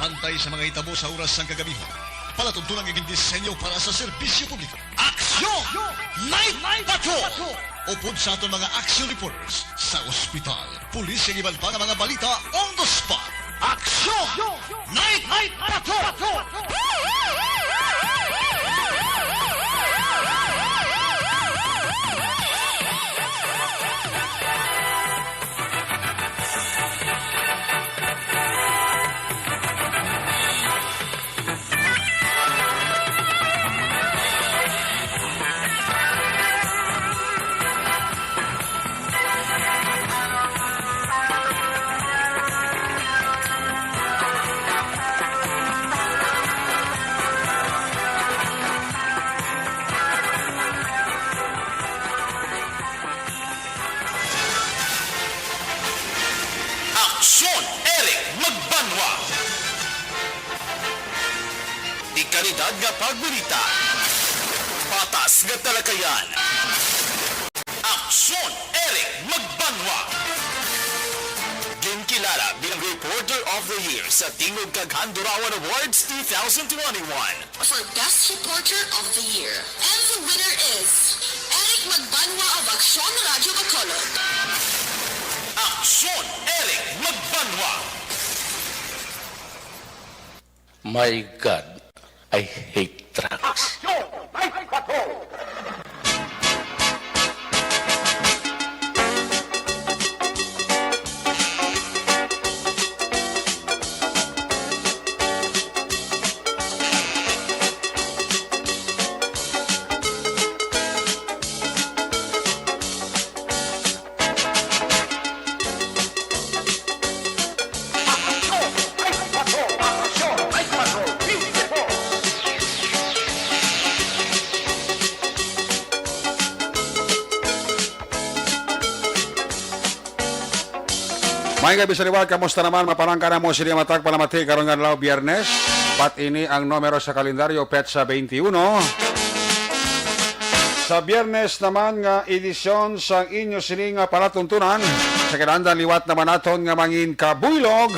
Pantay sa mga itabo sa oras ng kagabihan. Palatuntunang iging disenyo para sa serbisyo publiko. Aksyon! Night Patrol! Upod sa aton mga action reporters sa ospital, pulis ang iban pa nga mga balita on the spot. Aksyon! Night Patrol! Aksyon Eric Magbanwa. Di kalidad nga pagbalita. Patas nga talakayan. Aksyon Eric Magbanwa. Ginkilala bilang Reporter of the Year sa Tingog kag Handurawan Awards 2021. For Best Reporter of the Year. And the winner is Eric Magbanwa of Aksyon Radio Bacolod. Aksyon Eric Magbanwa. My God, I hate trucks. May gabi sa liwag, kamusta naman? Maparangka na mo sila matag palamati karong adlaw Biyernes. Pat ini ang numero sa kalendaryo Petsa 21. Sa Biyernes naman nga edisyon sa inyo sini nga palatuntunan. Sa kinahanglan liwat naman naton nga mangin kabuylog.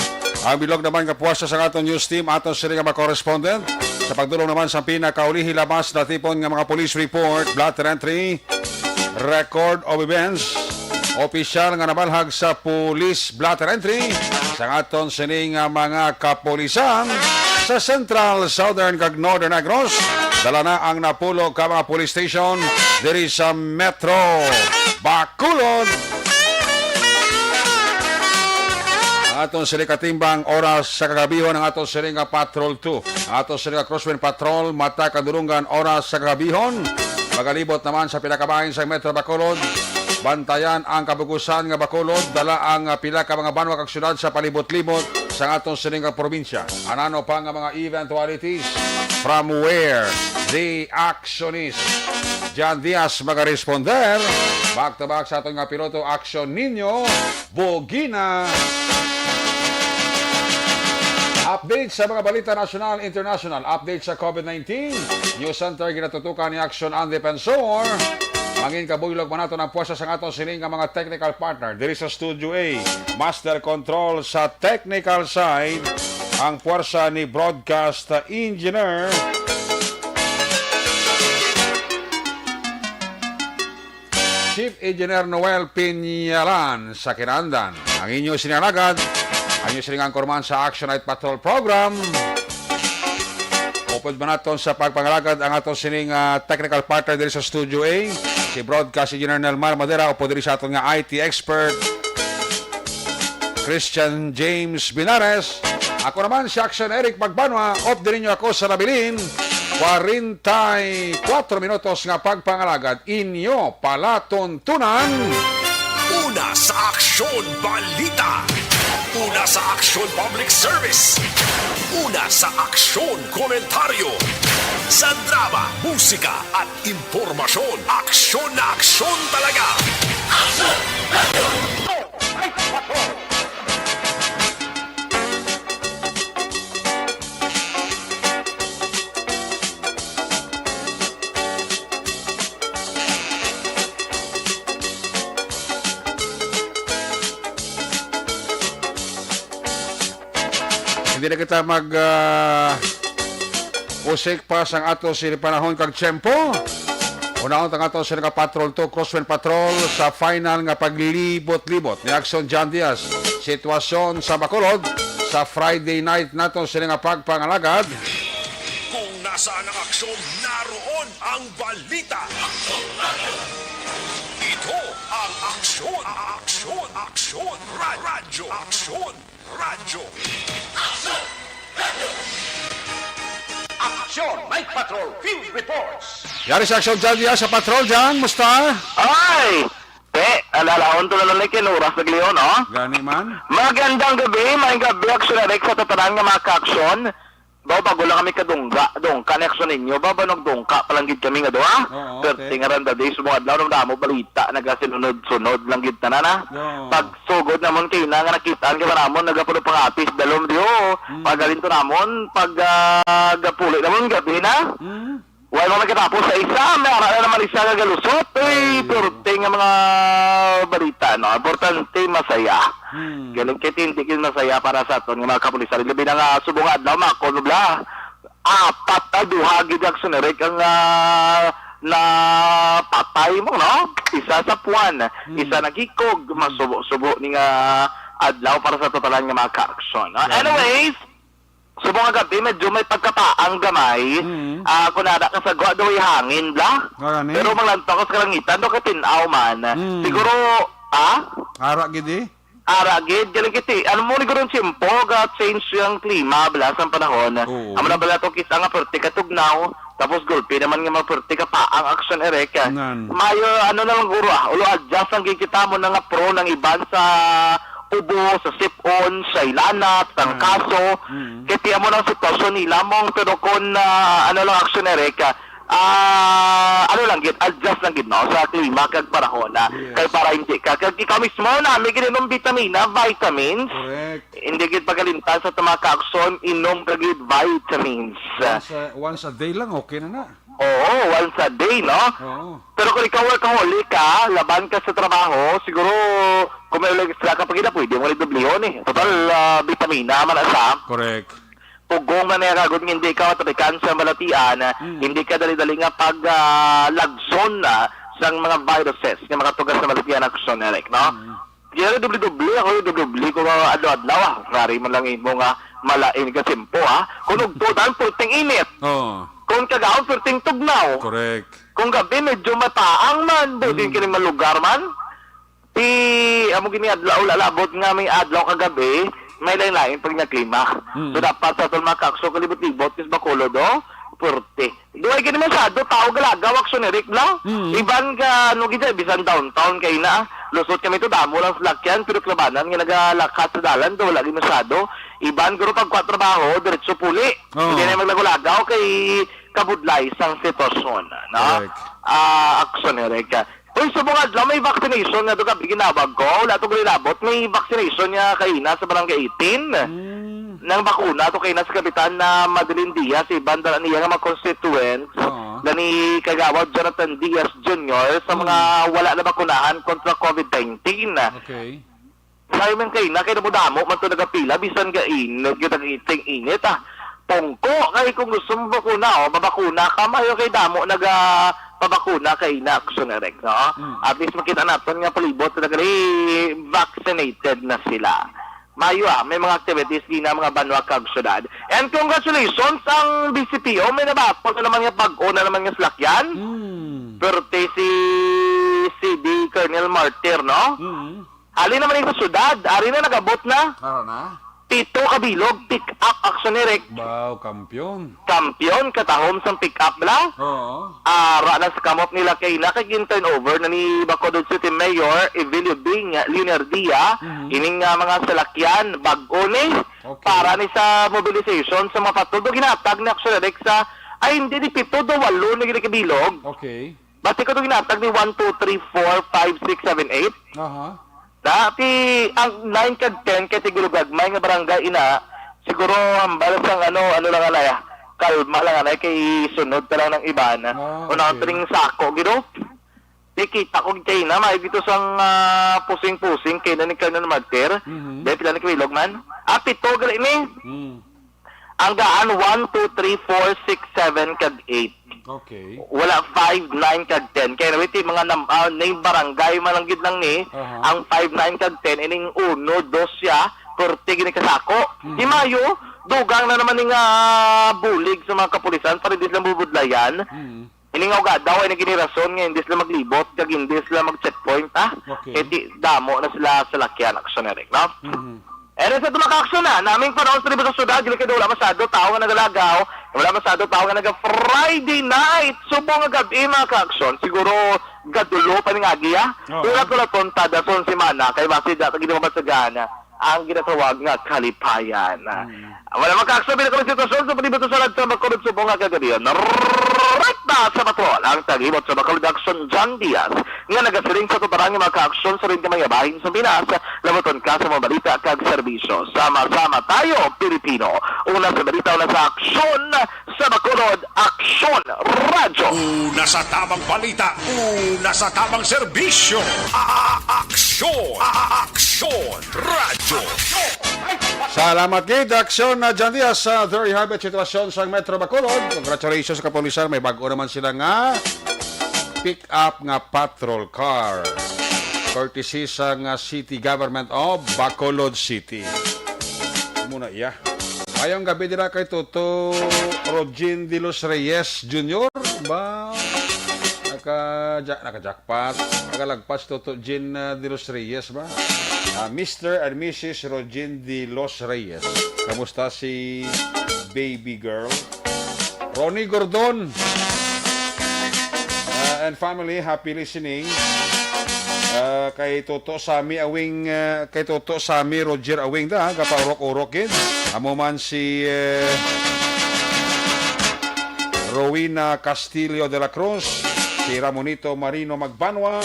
Ang bilog naman kapuwasa sa aton news team aton sini nga correspondent. Sa pagdulong naman sa pinakaulihi labas na tipon nga mga police report, blotter entry, record of events. Opisyal nga nabalhag sa police blotter entry sa aton sining mga kapolisan sa Central, Southern kag Northern Negros. Dala na ang napulo ka mga police station diri sa Metro Bacolod. Aton sila katimbang oras sa kagabihon ang aton sila nga Patrol 2. Aton sila Crosswind Patrol mata kadurungan oras sa kagabihon. Magalibot naman sa pinakabahin sa Metro Bacolod. Bantayan ang kabugusan nga Bacolod, dala ang pila ka mga banwa kag syudad sa palibot-libot sa atong sining probinsya. Anano pa nga mga eventualities from where the actionist Jan Diaz magaresponder. Back to back sa atong nga piloto Action Ninyo Bogina. Update sa mga balita national, international. Update sa COVID-19. News Center ginatutukan ni Action ang Defensor. Mangin kabuylog man nato ng puwersa sa aton sining nga mga technical partner diri sa Studio A. Master control sa technical side ang puwersa ni broadcast engineer Chief Engineer Noel Piñalan sa kinahanglan. Ang inyo sinalagad, ang inyo siningang kurman sa Action Night Patrol Program. Upod ba naton sa pagpangalagad ang aton sining technical partner diri sa Studio A, si Broadcast Engineer Nelmar Madera, upo diri sa aton nga IT expert Christian James Binares. Ako naman si Action Eric Magbanwa, off din ninyo ako sa nabilin. 44 minutos nga pagpangalagad, inyo palatuntunan. Una sa Aksyon Balita. Una sa Aksyon Public Service. Una sa Aksyon Komentaryo. Sa drama, musika at impormasyon. Aksyon na aksyon talaga. Aksyon! Hindi na kita mag usik pa sang ato si panahon kag tiyempo. Unahon tang ato sila nga patrol to, Crosswind Patrol sa final nga paglibot-libot ni Action John Diaz. Sitwasyon sa Bacolod sa Friday night nato sila nga pagpangalagad. Kung nasaan ang aksyon, naroon ang balita. Ito ang aksyon, radyo, radyo. Action! Night Patrol Field Reports! Yari sa Action John Diaz sa patrol dyan, musta? Ay! Alalaon to na lang kinuras na gliyon, no? Gani man. Magandang gabi, may gabi aksyon na sa tatanan nga mga ka-aksyon. Bago lang kami dongka na aksyon ninyo. Babanog dongka palangid kami nga doa. Oo, Pero okay. tingaran da day, sumungad lang mo balita, nagasinunod-sunod lang gid na na. Oo. Pag sugod namon kayo na nga nakitaan ka ba namon, nagapulo pangapis, dalom diyo. Pagalinto namon, pag gapulo namon gabi na. Wala mo nagkatapos sa isa, may ara na naman isa nagalusot. Importante nga mga balita, no? Importante, masaya. Galing kitintikin masaya para sa aton nga mga kapulisan. Labi na nga subungad na mga konobla. Apat na duhagid ang sunerik ang na patay mo, no? Isa sa puwan, isa nagikog, masubo-subo ni nga adlaw para sa totalan nga mga ka-aksyon. No? Anyways, subong nga gabi, medyo may pagkapaang gamay. Kung nada ka sa gwa, daw hangin la. Gani. Pero maglantokos ka langitan, daw katinaw man. Siguro, Ara gidi. aragid, galing kiti. Ano mo ni gurong simpo, change yung klima, bala sa panahon. Oo. Amo na bala to kisa nga perti ka tugnaw, tapos gulpi naman nga mga perti ka pa ang action erek. Nan. Mayo, ano na lang guro, ulo adjust ang gigita mo na nga pro ng iban sa ubo, sa sipon, sa ilanat, sa kaso. Kiti mo ng sitwasyon nila mong, pero kung ano lang action erek, ano lang gid, adjust lang gid, no, sa klima kag panahon. Kay para hindi ka kag ikaw mismo na may ginom vitamina, vitamins. Correct. Hindi gid pagalintan sa tama ka aksyon, inom ka gid vitamins. Once a day lang, okay na na. Oo, once a day, no? Oo. Pero kung ikaw workaholic ka, laban ka sa trabaho, siguro kung may ulit extra ka pagkita, pwede mo rin dubliyon eh. Total, vitamina man asa. Correct. Pugong na nagagod nga hindi ka matapikan sa malatian, hindi ka dali-dali nga pag lagson sa mga viruses, nga mga tugas na malatian na kusoneric, no? Kaya dubli-dubli, ako yung dubli ko nga adlaw-adlaw, Rari man lang mo nga malain ka simpo, Kung ugtudan, pulting init. Oh, Kung kagaon, pulting tugnaw. correct. Kung gabi, medyo mataang man, budin kini malugar man. Amo gini adlaw, lalabot nga may adlaw kagabi, may lain-lain pag nagklima. So dapat sa itong mga kakso, kalibot-libot, kis bakulo do, purti. Duway ka naman masyado, tao galagaw, aksyonerik lang. Iban ka, ano gita, bisan downtown kayo na, lusot kami to, damo lang salakyan, pero klabanan, nga nagalakat sa dalan, do, lagi masyado. Iban, guro pag kwatrabaho, diretso puli. Oh. Hindi na maglagaw kay kabudlay sang sitwasyon, no? Correct. Aksyonerik ka. Uy, sa mga adlaw, may vaccination na ito gabi ginabag ko. Wala ito gulilabot. May vaccination niya kayo na sa barangay 18. Nang bakuna ito kayo na sa kapitan na Madeline Diaz, si banda niya nga mga constituents Oo. na ni Kagawad Jonathan Diaz Jr. sa mga wala na bakunahan kontra COVID-19. Okay. Sabi man kayo na, kayo na mo damo, man ito nagapila, bisan ka init, yung nag-iting init, Pongko, kay kung gusto mo bakuna, babakuna ka, mayo kay damo, pabakuna kay na aksyonerek, no? At least makita natin nga palibot na vaccinated na sila. Mayo may mga activities din na mga banwa kag syudad. And congratulations ang BCPO, may nabapot na naman yung pag-o na naman yung slakyan. Pero si CD Colonel Martir, no? Ali naman yung sa syudad, ari na nagabot na. Ara na. Pito kabilog, pick-up aksyonerek. Wow, kampiyon. Kampiyon, katahom sa pick-up lang. Oo. Ara na sa kamot nila kay nakagin-turnover na ni Bacolod City Mayor Evelio Bing Leonardia, ining mga salakyan bag-o ni Okay. para ni sa mobilization sa mga patudo ginatag ni aksyonerek sa ay hindi ni pito do walo ni kabilog. Okay. Bati ko to ginatag ni 1, 2, 3, 4, 5, 6, 7, 8. Aha. Dati, ang 9 kag 10 kay siguro gagmay nga barangay ina, siguro hambal sang ano lang alaya, kalma lang alay kay sunod ta lang ng iban. Ah, Una okay. tring sako gino. Di kita ko kay na may dito sang pusing-pusing kay na ni Colonel Martir. Dahil pila ni Kwilog man. Pito gali ni. Ang gaan 1, 2, 3, 4, 6, 7 kag 8. Okay. Wala 5, 9 kag 10. Kaya nawiti mga name barangay malanggit lang ni. Ang 5, 9 kag 10 ining 1, 2 siya, 40 gini kasako. Di mayo, dugang na naman nga bulig sa mga kapulisan para hindi sila bubudlayan. Ining nga daw ay nagini-rason nga hindi sila maglibot kag hindi sila mag-checkpoint Okay. di damo na sila sa lakyan aksyonerik, no? Sa dumaka-aksyon na, naming panahon sa libro sa syudad, gili kayo wala masado, tao nga nagalagaw, wala masado, tao nga naga-Friday night, subong nga gabi mga ka-aksyon, siguro gadulo pa ni nga giya, ulat ko na tontada son si Mana, kay basi data gini mabatsagana, ang ginatawag nga kalipayan. Wala maka-aksyon, binakawin sitwasyon sa palibot sa sa makulod subong nga kagabiyon. Right na sa patrol, ang tagibot sa makulod aksyon John Diaz, nga nagasiring sa tutarang mga ka-aksyon sa rin kamayabahin sa Pinas, labaton ka sa mga balita kag serbisyo. Sama-sama tayo, Pilipino. Una sa balita, una sa aksyon, sa makulod aksyon radyo. Una sa tamang balita, una sa tamang serbisyo. Aksyon! Aksyon! Radyo! Salamat gid aksyon na John Diaz sa very habit sitwasyon sa Metro Bacolod. Congratulations sa kapulisan, may bago naman sila nga pick up nga patrol car. Courtesy sa nga City Government of Bacolod City. Muna iya. Ayong gabi dira kay Toto Rogin de los Reyes Jr. ba naka-jackpot, nakalagpas Toto Jin de los Reyes ba? Mr. and Mrs. Rogin de los Reyes. Kamusta si baby girl? Ronnie Gordon and family, happy listening. Kay Toto Sami Awing, kay Toto Sami Roger Awing da, kapaurok-urok yun. Amo man si Rowena Castillo de la Cruz, si Ramonito Marino Magbanwa,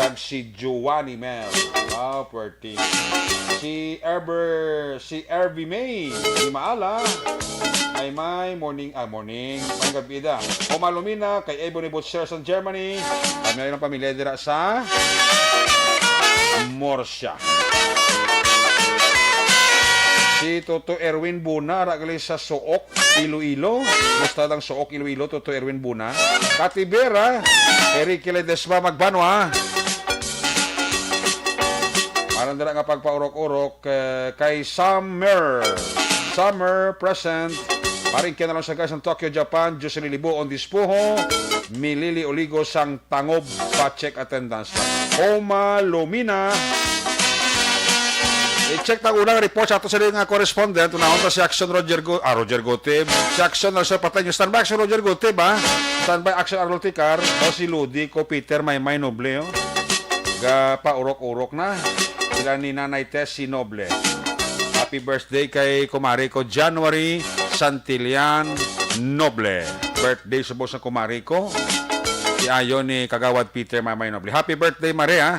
kag si Giovanni Mel. Wow, pretty. Si Erby May, si Maala, may morning, may gabi da. O Malumina, kay Ebony Butchers in Germany, kami ng pamilya dira sa Morsya. Si Toto Erwin Buna, ragali sa Sook, Iloilo. Gusto lang Sook, Iloilo, Toto Erwin Buna. Katibera, Eric Ledesma Magbanwa. Parang dala nga pagpaurok-urok kay Summer present. Paring kaya na lang sa guys ng Tokyo, Japan. Jocelyn Libo on Dispuho. Milili Oligo sang Tangob pa check attendance. Oma Lumina. I-check na unang report sa ato sa rin nga correspondent. Unahon ta si Action Roger Gotib. Si Action Roger Patay nyo. Standby Action Roger Gotib ha. Standby Action Arnold Ticar. O si Ludi ko Peter Maymay Noble. Paurok-urok na. Sila ni Nanay Tess si Noble. Happy birthday kay kumari ko January Santillan Noble. Birthday sa boss ng kumari ko. Si Ayon ni Kagawad Peter Mamay Noble. Happy birthday Maria.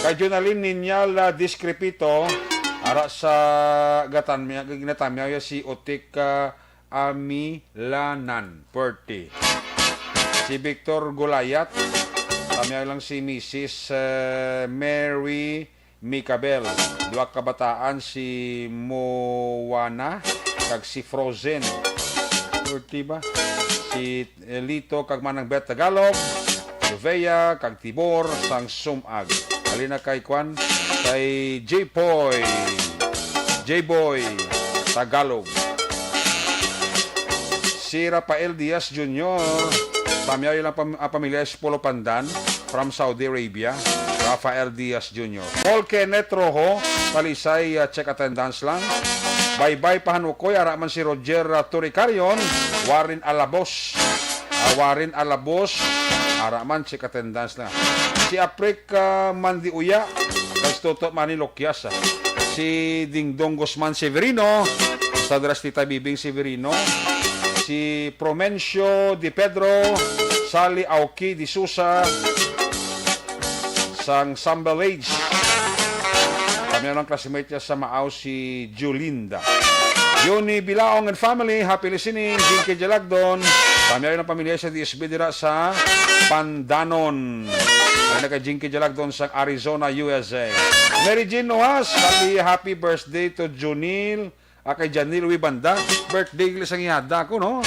Kay Junaline Ninyal Discrepito. Ara sa ginatamya si Otik Amilanan. Birthday. Si Victor Gulayat. Tamya lang si Mrs. Mary Mikabel. Dua kabataan si Moana kag si Frozen. Ba? Si Lito kag manang Bet Tagalog, Suvea kag Tibor sang Sumag. Alina kay Kwan kay J-Boy Tagalog. Si Rafael Diaz Jr. Pamyayo lang pamilya Polo Pandan from Saudi Arabia. Rafael Diaz Jr. Paul Kenneth Rojo, Palisay, check attendance lang. Bye-bye pahanukoy, araman si Roger Turicarion, Warren Alabos, araman check attendance lang. Si Aprika Mandiuya, Kastoto Manilokyas, si Dingdong Guzman Severino, sa Dras Tita Bibing Severino, si Promencio Di Pedro, Sally Auki Di Susa, sang Sambal Age. Kami ang classmate niya sa Maaw si Julinda. Yoni Bilaong and family, happy listening. Jinky Jalagdon. Kami ang pamilya sa DSB dira sa Pandanon. Ay naka Jinky Jalagdon sa Arizona, USA. Mary Jean Noas, happy birthday to Junil kay Janil Uibanda. Birthday gilis ang ihada ko, no?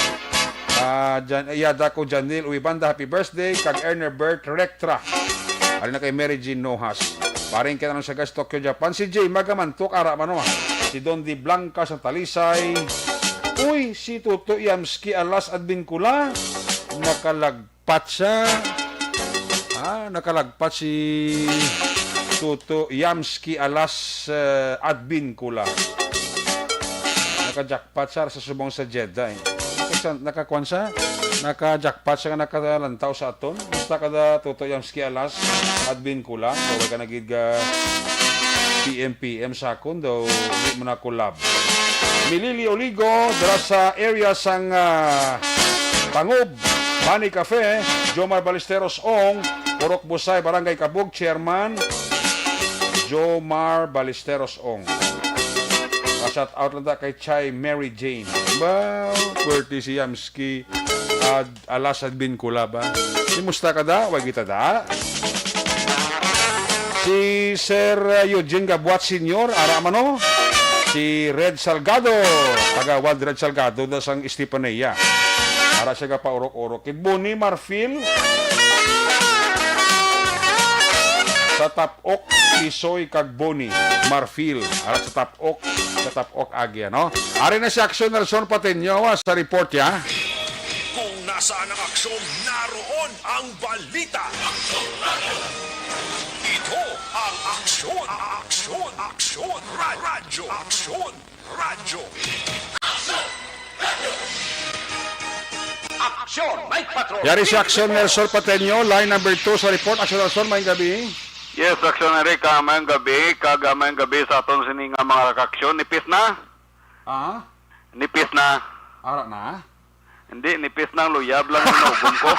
Ihada ko Janil Uibanda. Happy birthday. Kag Erner Bert Rectra. Ari na kay Mary Jean Nohas. Paring ka na sa gas Tokyo, Japan. Si Jay Magamantok, ara mano. Si Don Di Blanca sa Talisay. Uy, si Tuto Yamski Alas at Bincula. Nakalagpat siya. Nakalagpat si Tuto Yamski Alas at Bincula. Naka-jackpot siya sa subong sa Jeddah. Nakakuan siya. Naka-jackpot siya, nakalantaw sa aton. Basta kada Tuto Yamski Alas at Bincula. Daw ka nagig PM sa akon. Daw hindi mo na collab. Milili Oligo, dala sa area sang Pangob, Bani Cafe, Jomar Ballesteros Ong, Purok Busay, Barangay Kabug, Chairman, Jomar Ballesteros Ong. Shout out lang kay Chai Mary Jane. Ba, Puerto Siamski, Alas at Bincula ba? Simusta ka da? Wag kita da? Si Sir Eugene Gabuat Senior, ara mano? Si Red Salgado, taga Wad Red Salgado na sang Estepanea. Para siya ka paurok-urok. Bonnie Marfil sa Tapok, Isoy kag Bonnie Marfil. Ara sa Tapok agi, no? Ari na si Action Nelson Patenyo sa report ya. Kung nasaan ang aksyon, naroon ang balita. Ito ang aksyon. Radyo. Aksyon, Night Patrol. Yari si Action Nelson Patenyo, line number 2 sa report. Action Nelson, may gabi. Yes, aksyon na rin kamayang gabi sa aton sininga mga kaksyon. Nipis na? Nipis na. Ara na? Hindi, nipis na ang luyab lang ang naubong ko.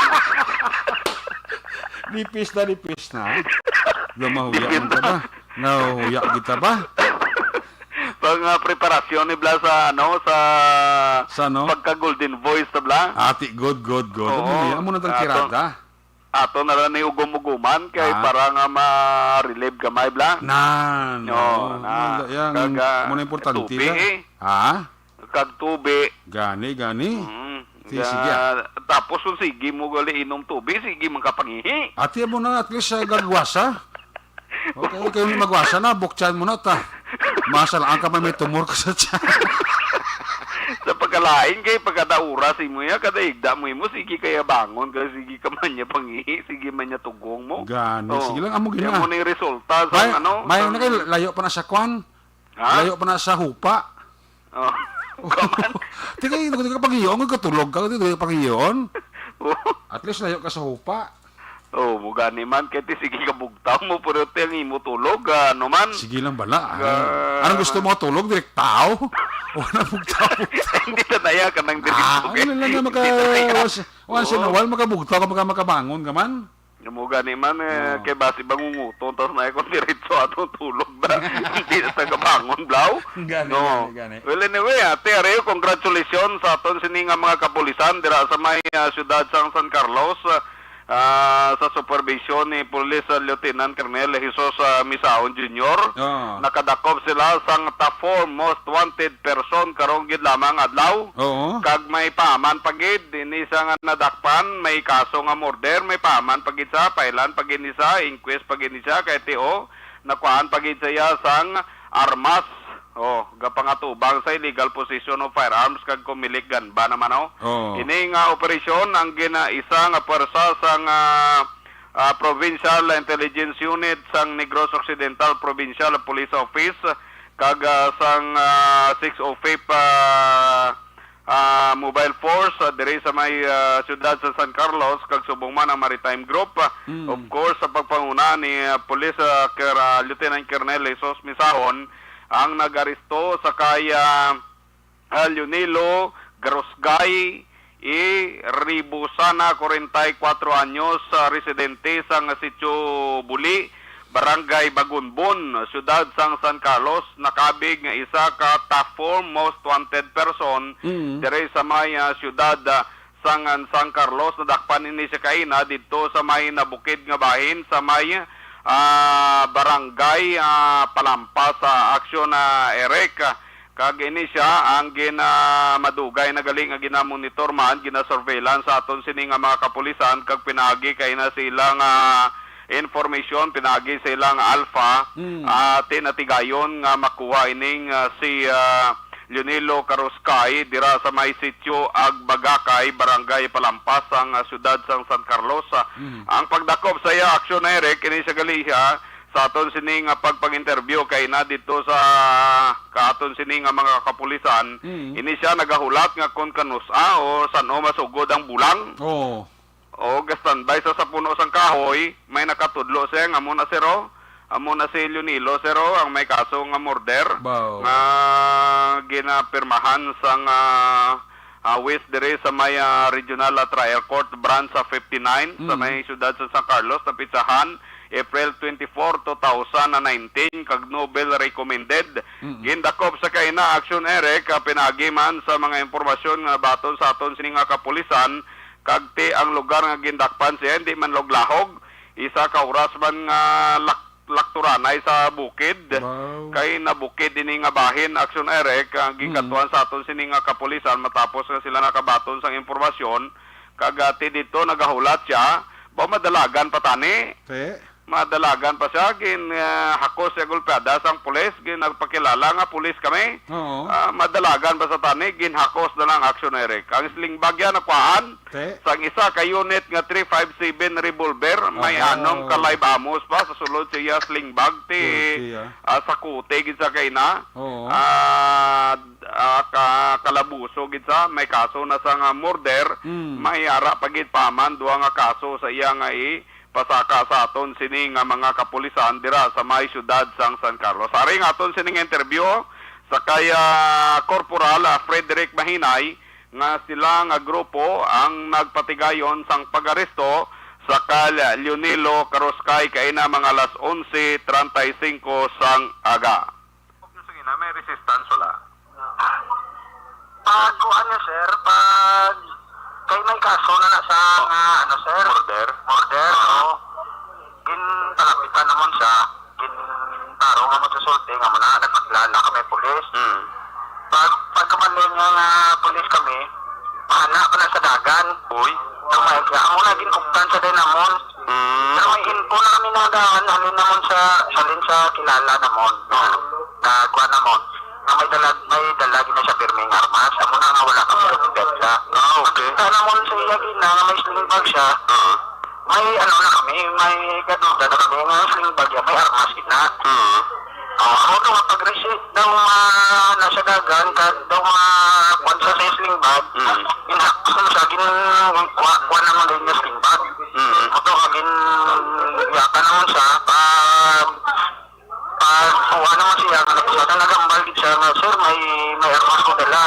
Nipis na. Lumahuya kita ba? Nahuya kita ba? Pang preparasyon ni Bla sa no? pagka Golden Voice sa Bla. Ati, good. Oo. Amo na tang kirada. Ato na lang ni ugom-uguman kay para nga ma-relieve gamay Bla. No. Yang muna importante tubi, ba? Kag tubi. Gani. Sige. Tapos kung sige mo gali inom tubi, sige man kapangihi. Ati mo na at least gagwasa. Okay, kayo ni magwasa na, bukchan mo na ta. Masalaan ka may tumor ka sa tiyan. Sa pagkalain kay pagkadaura si mo ya, kada igda mo sige kaya bangon, kasi sige ka man niya pangihi, sige man niya tugong mo. Gani, sige lang, amo gina. Yan mo na yung resulta sa May na kayo, layo pa na sa kwan. Layo pa na sa hupa. Kaman. Tingay, hindi ka pag-iyon, katulog ka, hindi ka pag-iyon. At least layo ka sa hupa. Mo gani man, kaya sige ka bugtaw mo, pero tiyang imo tulog, ano man. Sige lang bala. Anong gusto mo, tulog? Direct tao? O na bugtaw? Hindi na naya ka ng direct. Ano lang nga once in a while, makabugtaw ka, makabangon ka man. Mo gani man, kay basi bangunguton, tapos na ikon diretso atong tulog ba? Hindi na tagabangon, Blaw. Gani. Well, anyway, ate, Areo, congratulations sa aton sininga mga kapulisan dira sa may siyudad sang San Carlos. Sa supervision ni Police Lieutenant Colonel Jesus Misaon Jr. Nakadakop sila sang top 4 most wanted person karong gid lamang adlaw. Kag may paaman pagid dinhi sa nga nadakpan, may kaso nga murder, may paaman pagid sa pailan pagid ni sa inquest pagid ni sa kay TO nakuhaan pagid siya sang armas. Gapangatubang sa illegal possession of firearms kag kumilik ganba naman Ini nga operasyon ang ginaisa nga pwersa sang Provincial Intelligence Unit sang Negros Occidental Provincial Police Office kag sang 605 Mobile Force diri sa may siyudad sa San Carlos kag subong man ang Maritime Group. Of course sa pagpanguna ni Police Lieutenant Colonel Jesus Misaon ang nag-aresto sa kaya Leonilo Garosgay Ribusana, 44 anyos, residente sang Sitio Buli, Barangay Bagunbon, siyudad sang San Carlos, nakabig nga isa ka top 4 most wanted person dire sa may siyudad sang San Carlos. Nadakpan ini siya kaina dito sa may nabukid nga bahin sa may barangay Palampas sa aksyon na Eric Kag ini siya ang madugay na galing nga ginamonitor man, gina-surveillance sa aton sini nga mga kapulisan kag pinagi kay na silang information, pinagi silang alpha tinatigayon nga makuha ining si Leonilo Caruskay dira sa may sitio Agbagakay, Barangay Palampas, ang siyudad sang San Carlos. Ang pagdakop sa iya aksyon na Eric, ini siya gali sa aton sining pagpag-interview kay na dito sa kaaton sining mga kapulisan, ini siya nagahulat nga kon kanusa o sano masugod ang bulang. Oh. O standby sa puno sang kahoy, may nakatudlo siya nga muna siro. Amo na si Leonilo siro ang may kaso nga murder Wow. nga ginapirmahan sang West dire sa may Regional Trial Court Branch sa 59 sa may siyudad sa San Carlos na pitsahan April 24, 2019 kag Nobel recommended. Gindakop sa kaina action Eric pinagi man sa mga impormasyon nga baton sa aton sini nga kapulisan kag ti ang lugar nga gindakpan siya hindi man loglahog isa ka oras man nga lakturanay sa bukid. Wow. Kay nabukid ini nga bahin action Eric ang gikatuan sa aton sini nga kapulisan matapos nga sila nakabaton sang impormasyon kagati dito nagahulat siya ba madalagan patani madalagan pa siya hakos siya gulpeada sang pulis ginagpakilala nga pulis kami. Oo. Madalagan pa sa tani ginhakos na lang action Eric ang sling bag yan nakuhaan sang isa ka unit nga 357 revolver may anong ka live amos pa sa sulod siya sling bag ti sa kute gid sa kay na kalabuso gid sa may kaso na sa nga murder may ara pagid paman duha nga kaso sa iya nga pasaka sa aton sini nga mga kapulisan dira sa may siyudad sang San Carlos. Ari nga aton sining interview sa kaya Corporal Frederick Mahinay nga sila nga grupo ang nagpatigayon sang pag-aresto sa Leonilo Caruskay kay na mga alas 11:35 sang aga. Sige na may resistance wala. Pag kuha niya, sir, pag kay may kaso na sa sir? Murder, oo. Talapitan naman siya. Taro nga mo sa sulti nga mo na nagpaglala kami pulis. Pag kamalin nga pulis kami, mahana pa na sa dagan. Uy. Amo na ginuktan sa din namon. Pero may info na kami nadahan, halin namon salin sa kilala namon. Nagwa namon. May dalagi na siya pirming armas. Amo na nga wala kami sa depensa. Okay. Kaya namon sa iya gina, may sling bag siya. May na kami, may gaduda na kami nga sling bag siya, may armas gina. Ako daw pag-receipt daw nasa dagan, daw kwansa sa sling bag. Inakso sa kuha naman din yung sling bag. Ako kagin yaka naman siya, kuha naman siya, sa nagambal siya nga, sir, may armas ko dala,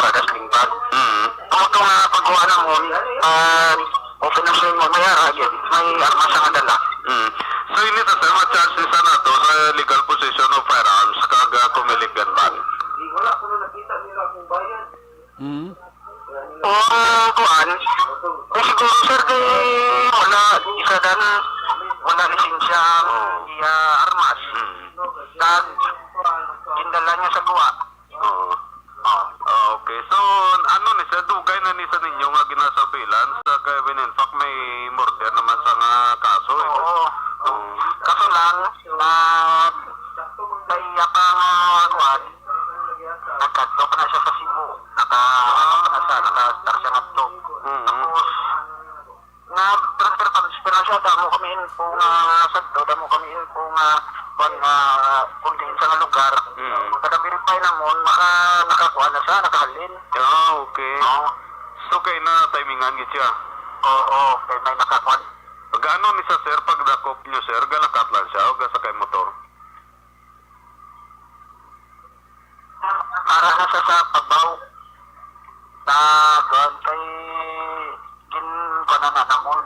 radas sling bag. Ako daw nga pagkuha naman, open na siya mo, may armas ang dala. So ini sa sir, ma-charge sa nato sa legal possession of firearms kag pumilig ganban. Kuhan, siguro sir, wala isa dan, wala lisensya iya armas. Kag kindala niya sa kuha. Okay, so ano ni sa dugay na ni sa ninyo nga ginasurveillance kay in fact may murder naman sa nga kaso. Oo. Kaso lang, kaya pa kuhan, nagkatok na siya sa Cebu. Naka-star siya nagtok. Tapos, nag-transfer na siya, damo kami info nga sagdo, damo kami info nga kung din sa nga lugar. Kada-verify namon, nakakuha na siya, nakahalin. Okay. So kay na timingan gid siya. Oo, kay may nakakuha. Gaano ni sa sir pag dakop nyo sir, galakat lang siya o gasakay motor? Para na siya sa pagbaw. Doon kay namon,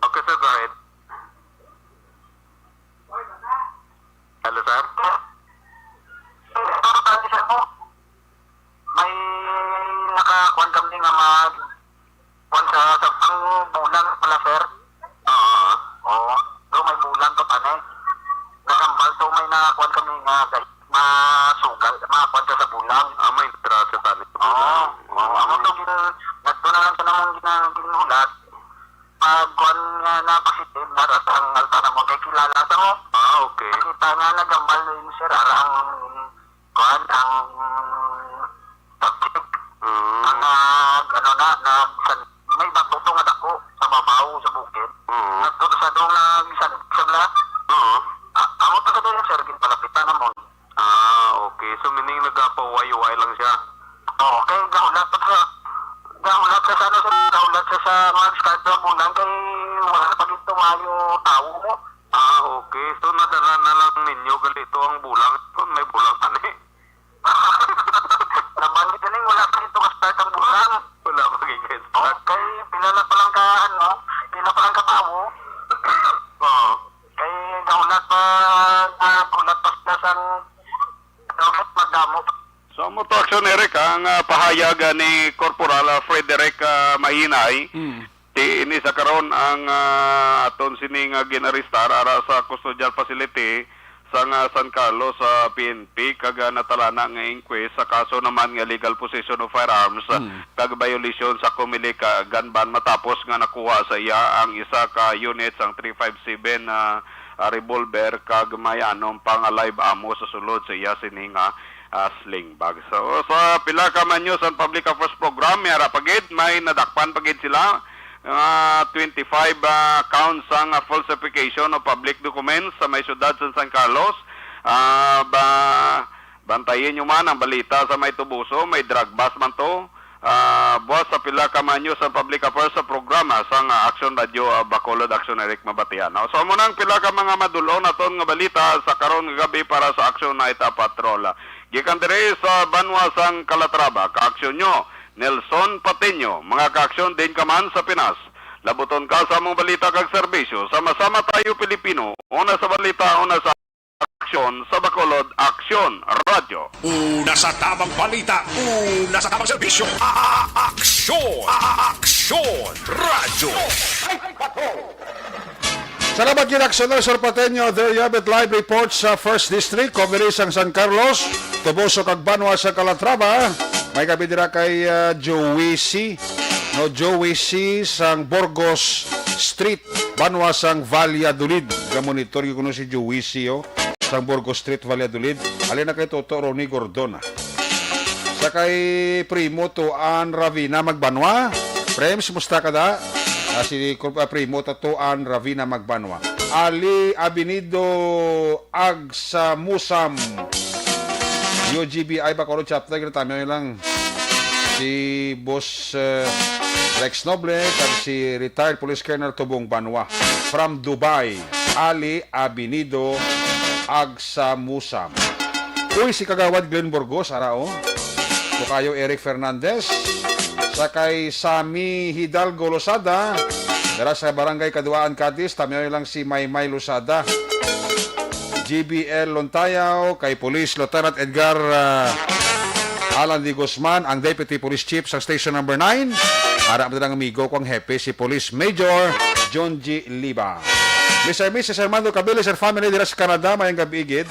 Okay sir, go ahead. Hello sir? may nakakuha kami nga sa ang bulan pala sir. Oo. Doon may bulan to pa na. Nakambal to may So mo to aksyon Eric ang pahayag ni Corporal Frederick Mahinay. Ti ini sa karon ang aton sining ginaristar ara sa custodial facility sa San Carlos sa PNP kag natalana nga inquest sa kaso naman nga legal possession of firearms kag violation sa kumili ka gun ban matapos nga nakuha sa iya ang isa ka units ang 357 revolver kag may anong pang live ammo sa sulod sa iya sining sling bag. So sa pila ka man news and public affairs program may pagid may nadakpan pagid sila 25 counts ang falsification of public documents sa may syudad sa San Carlos. Bantayin nyo man ang balita sa may Tubuso, may drug bust man to. Buwas sa pila ka man news ang public affairs sa programa sa Action Radio Bacolod Action Eric Mabatian. So muna ang pila ka mga madulong naton nga balita sa karon nga gabi para sa Action Night Patrol. Gikan dire sa Banwa sang Calatrava, ka-aksyon nyo Nelson Patino, mga kaaksyon din ka man sa Pinas. Labuton ka sa mong balita kag serbisyo. Sama-sama tayo Pilipino. Una sa balita, una sa aksyon sa Bacolod Aksyon Radio. Una sa tamang balita, una sa tamang serbisyo. Aksyon! Aksyon! Radyo! Salamat yun, Aksyoner Sir Pateño. There you have it, live report sa 1st District, Comilis ang San Carlos, Tubuso kag Banwa sa Calatrava. May gabi dira kay Joey C. No, Joey C. sang Burgos Street, Banwa sang Valladolid. Gamonitor yung kuno si Joey C. Sang Burgos Street, Valladolid. Alin na kay Toto Ronnie Gordona. Sa kay Primo Tuan Ravina Magbanwa. Prems, musta ka da? Si Primo Tuan Ravina Magbanwa. Ali Abinido Agsamusam. UGBI Bacolod chapter tama lang si Boss Rex Noble at si retired police colonel Tubong Banwa from Dubai, Ali Abinido Agsamusam. Uy, si Kagawad Glenn Burgos arao Tukayo Eric Fernandez sakay Sami Hidalgo Losada dara sa barangay Kaduaan Cadiz tama lang si Maymay Losada. GBL Lontayaw, kay Police Lieutenant Edgar Alan D. Guzman, ang Deputy Police Chief sa Station Number 9. Harap na ng amigo ko ang hepe, si Police Major John G. Liba. Mr. Mrs. Armando Cabile, Sir Family, dira sa Canada, mayang gabigid.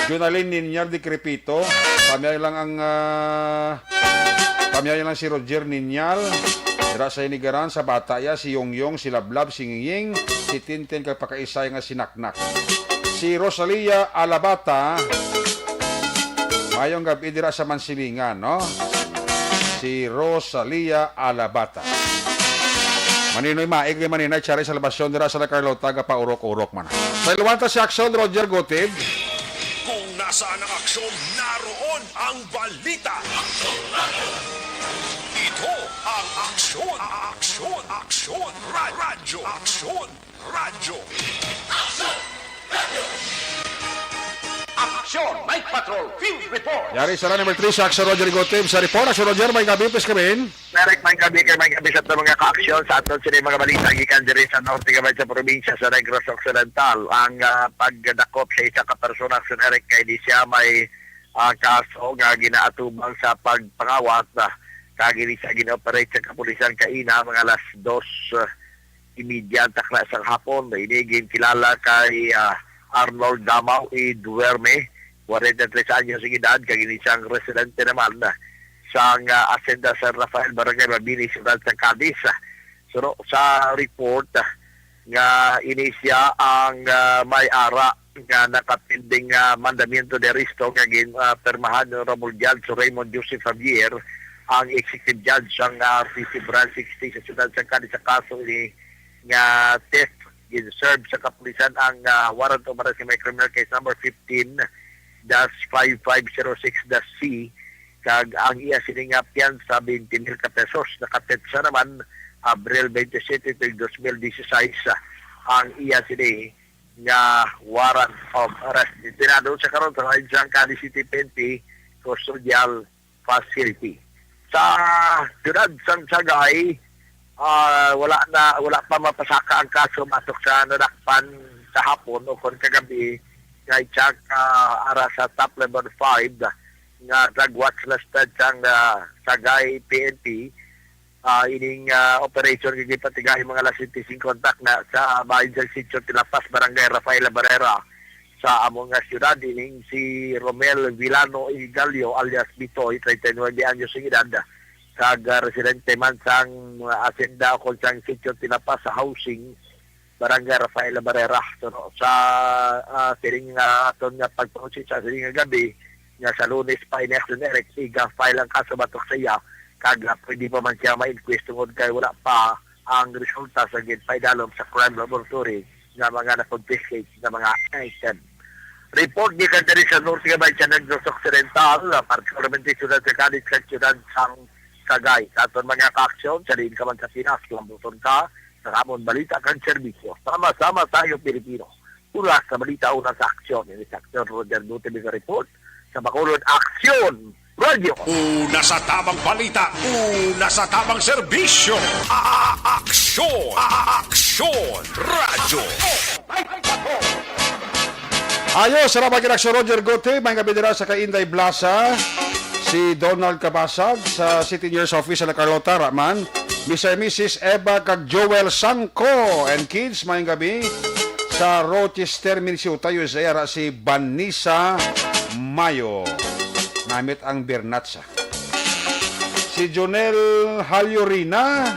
Junalyn Ninyal Di Crepito, pamiyay lang si Roger Ninyal. Dira sa inigaran sa Bataya, si Yongyong, si Lablab, si Ngiying, si Tintin kay pakaisay nga si Naknak. Si Rosalia Alabata, mayong gabi dira sa Mansilingan, no? Si Rosalia Alabata. Maninoy maig ni maninay tsari sa labasyon dira sa La Carlota, pa urok-urok man. Sa iluwanta si Aksyon Roger Gotib. Kung nasaan ang aksyon, naroon ang balita. Ito ang Aksyon! Aksyon! Aksyon! Radyo! Aksyon! Radyo! Aksyon! Night Patrol! Field Report! Yari sa number 3 sa Aksyon Roger Gotib. Sa report, Aksyon Roger, may gabi, pes kamin. Derek, may gabi sa ito mga ka-aksyon sa aton sila mga balita gikan diri sa norte gamay sa probinsya sa Negros Occidental. Ang pagdakop sa isa ka persona sa Eric kay di siya may kaso nga ginaatubang sa pagpangawat kagili sa ginoperate sa kapulisan kaina mga alas 2:30 takla sa hapon. Inigin kilala kay Arnold Damao y Duerme, 43 anyos ng edad, kagili siyang residente naman sa Hacienda San Rafael, Barangay Mabini, Ciudad sa Cadiz. So, sa report nga inisya ang may-ara nga nakapinding mandamiento de Risto nga permahan ng Honorable Judge Raymond Joseph Javier, ang executive judge ang PC Branch 60 sa Ciudad sa Cadiz sa kaso ni nga theft serve sa kapulisan ang warrant of arrest may criminal case number 15-5506-C kag ang iya sining piyansa 20,000 pesos. Nakapetsa naman Abril 27, 2016 ang iya sining nga warrant of arrest. Tinado sa karon sa Hansang Cadiz City PNP Custodial Facility. Sa Ciudad San Sagay, wala pa mapasaka ang kaso masok sa nadakpan sa hapon o kon kagabi kay check ara sa top level 5 nga drug watch lasted sang Sagay PNP ining operation kay patigay mga lasintis in contact na sa bayan sa Sitio Tilapas, Barangay Rafaela Barrera sa among siyudad. Ining si Romel Villano Igalio alias Bitoy, 39 anyos ng edad, kag residente man sang asenda o sang Sitio Tilapas sa housing Barangay Rafaela Barrera. So, sa siring aton nga pagpunsit sa siring nga gabi nga sa Lunes pa Action Eric iga file ang kaso batok sa iya, kag pwede pa man siya ma-inquest tungod kay wala pa ang resulta sa gid-paidalom sa crime laboratory nga mga na-confiscate nga mga item. Report gikan diri sa Norte Gabaysa Negros Occidental, particularmente siyudad sa Cadiz sa siyudad sang Sagay. Sa aton mga ka-aksyon, sa rin ka man sa Pinas, lambuton ka, sa kamon balita kang serbisyo. Sama-sama tayo Pilipino. Una sa balita, una sa aksyon. Ini sa aksyon, Roger Duterte sa report sa Bacolod Aksyon Radio. Una sa tamang balita, una sa tamang serbisyo. Aksyon! Aksyon! Radyo! Ayos, salamat kay Aksyon Roger Gote. May gabi dira sa Kainday Plaza. Si Donald Cabasag sa City Engineer's Office sa La Carlota, Raman. Mr. and Mrs. Eva kag Joel Sanko and kids, may gabi sa Rochester, Minnesota, USA, si Vanessa Mayo. Namit ang Bernatsa. Si Jonel Halyorina,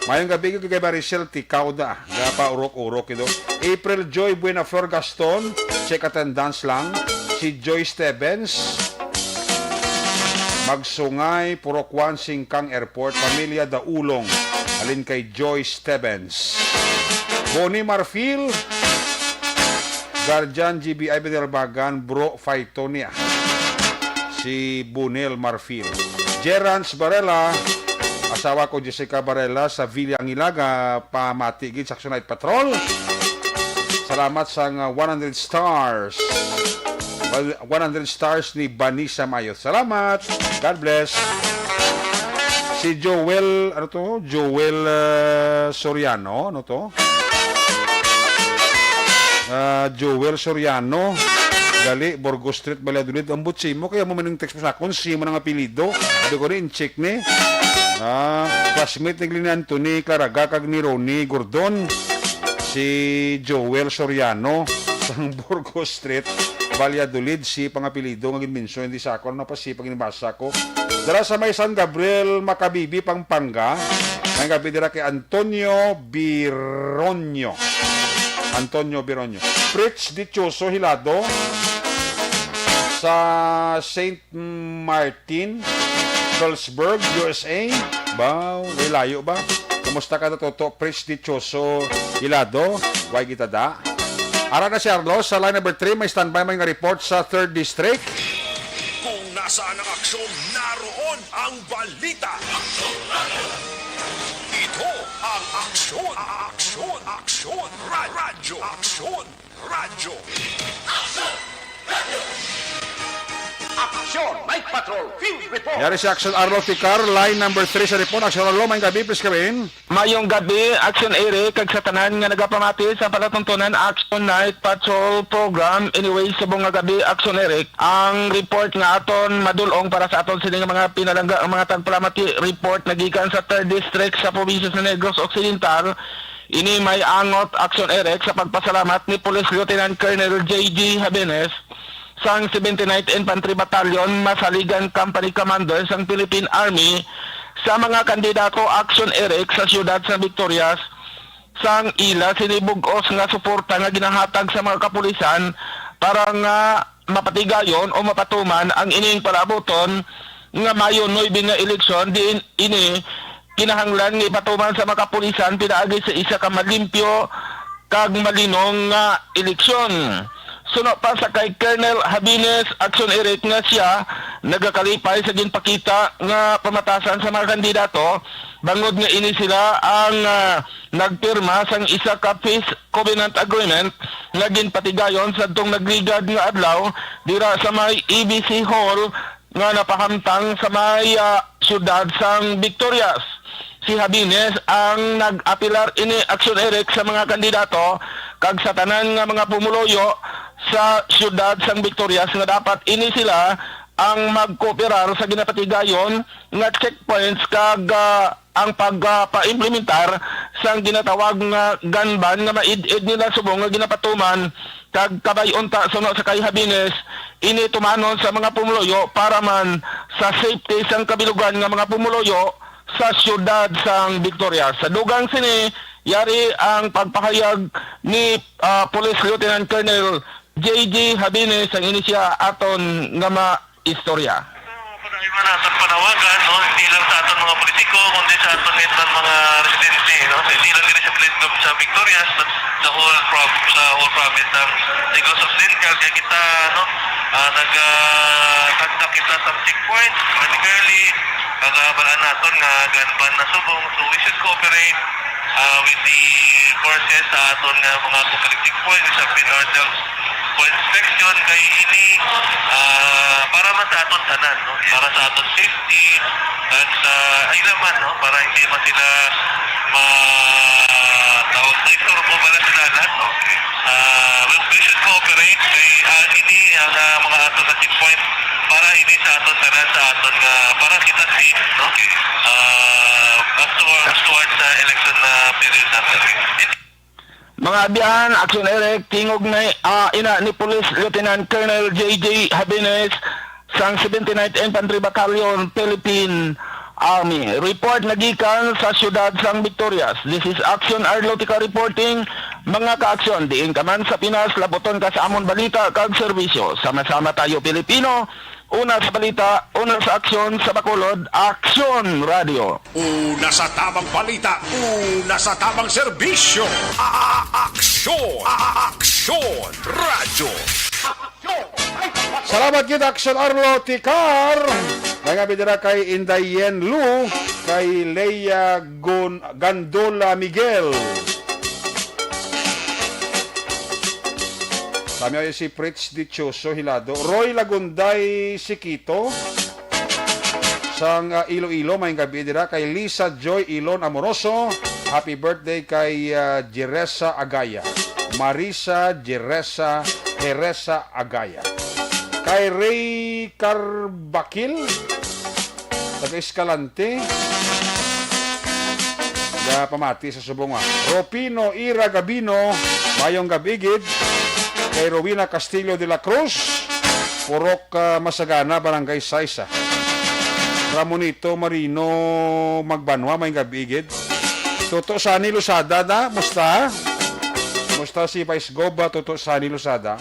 mayong gabi kay Maricel Ticauda, gapa urok-urok ito. April Joy Buenaflor Gaston, check attendance lang. Si Joy Stevens, Magsungay, Purokwan, Singkang Airport, Pamilya Daulong, alin kay Joy Stevens. Bonnie Marfil, Guardian GBI Benelbagan, Bro Faitonia. Si Bunel Marfil. Gerance Barela, asawa ko Jessica Barela sa Villa Angilaga, pamatigid sa Action Night Patrol. Salamat sa 100 stars. 100 stars ni Vanessa Mayo. Salamat. God bless. Si Joel, ano to? Joel Soriano, ano to? Joel Soriano. Gali, Burgos Street, Valladolid. Ang butsi mo, kaya mo manong text mo sa akon, si mo ng apelido. Hindi ko rin, check ni. Classmate ni Anthony Claraga, kag ni Ronnie Gordon. Si Joel Soriano, sa Burgos Street, Valladolid, si pangapelido, ng minso, hindi sa ako, napasipag inibasa ko. Dara sa may San Gabriel, Makabibi, Pampanga. May gabi dira kay Antonio Bironio. Fritz Dichoso Hilado, sa St. Martin, Salzburg, USA. Wow, layo ba? Kamusta ka na toto? Fritz Dichoso Hilado, why kita da? Ara na si Arlo, sa line number 3, may standby may nga report sa 3rd District. Kung nasaan ang aksyon, naroon ang balita. Ito ang aksyon. Aksyon! Aksyon! Radyo! Aksyon! Radyo! Aksyon! Night Patrol Field Report! Yari si Action Arlo Ticar, line number 3 sa report. Action Arlo, may gabi, please kawin. Mayong gabi, Action Eric, kag sa tanan nga nagapamati sa palatuntunan Action Night Patrol Program. Anyway, sa bunga gabi, Action Eric, ang report nga aton madulong para sa aton sining mga pinalangga, ang mga tagpalamati report nagikan sa 3rd District sa probinsya sa Negros Occidental. Ini may angot Action Eric sa pagpasalamat ni Police Lieutenant Colonel J.G. Habenes sang 79th Infantry Battalion, Masaligan Company Commander sang Philippine Army sa mga kandidato Action Eric sa siyudad sa Victorias sang ila sinibugos nga suporta nga ginahatag sa mga kapulisan para nga mapatigayon o mapatuman ang ining palaboton nga Mayo 9 nga eleksyon. Din ini kinahanglan nga ipatuman sa mga kapulisan pinaagi sa isa ka malimpyo kag malinong nga eleksyon. Suno pa sa kay Colonel Habines, Action Eric nga siya nagakalipay sa ginpakita nga pamatasan sa mga kandidato. Bangod nga ini sila ang nagpirma sang isa ka peace covenant agreement nga ginpatigayon sa dong nagligad nga adlaw dira sa may EBC Hall nga napahamtang sa may siyudad sang Victorias. Si Habines ang nag-apilar ini Action Eric sa mga kandidato kag sa tanan nga mga pumuloyo sa siyudad sang Victorias nga dapat ini sila ang magkooperar sa ginapatigayon nga checkpoints kag ang pagpa-implementar sa ginatawag nga ganban nga maid-id nila subong nga ginapatuman kag kabay-unta suno sa kay Habines ini tumanon sa mga pumuloyo para man sa safety sang kabilugan nga mga pumuloyo sa siyudad sang Victoria. Sa dugang sini yari ang pagpahayag ni Police Lieutenant Colonel J.J. Habines ang inisya aton nga maistorya. Iba natin panawagan, no? Hindi lang sa aton mga politiko, kundi sa aton mga residente, no? Hindi lang din sa Victorias, but the whole province ng Negros Occidental. Kaya kita, no? Nagtagda kita sa checkpoints, particularly, pag-abalaan natin nga ganban na subong. So we should cooperate with the forces sa aton nga mga public checkpoints. We have been ourselves for inspection kay ini para man sa aton tanan, no? Para sa aton safety at ay naman, no? Para hindi man sila tawag na istorbo bala sila lahat, no? We should cooperate kay ini ang mga aton na checkpoint para ini sa aton tanan sa aton para kita safe, no? Towards sa election na period natin. Mga abiyahan, Action Eric, tingog na ina ni Police Lieutenant Colonel J.J. Habines sang 79th Infantry Battalion, Philippine Army. Report nagikan sa siyudad sang Victorias. This is Action Arlotica reporting. Mga ka-aksyon, diin ka man sa Pinas, labuton ka sa amon balita kag serbisyo. Sama-sama tayo Pilipino. Una sa balita, una sa aksyon sa Bacolod, Action Radio. Una sa tamang balita, una sa tamang serbisyo. Aksyon! Aksyon! Radyo! Salamat kita Action Arlo Tikar. Nangabi dira kay Indayen Lu, kay Leia Gandola Miguel. Kami ay si Fritz Dichoso Hilado, Roy Lagunday Sikito, sang Iloilo, may gabi dira kay Lisa Joy Ilon Amoroso. Happy birthday kay Jeresa Agaya, Marisa Jeresa Heresa Agaya. Kay Ray Carbakil, taga Escalante, na pamati sa Subonga. Ropino Ira Gabino, mayong gabigid. Kay Rowena Castillo de la Cruz, Purok Masagana, Barangay Saisa. Ramonito Marino Magbanwa, may gabigid. Toto Sani Lusada na, musta? Musta si Vice Goba, Toto Sani Lusada.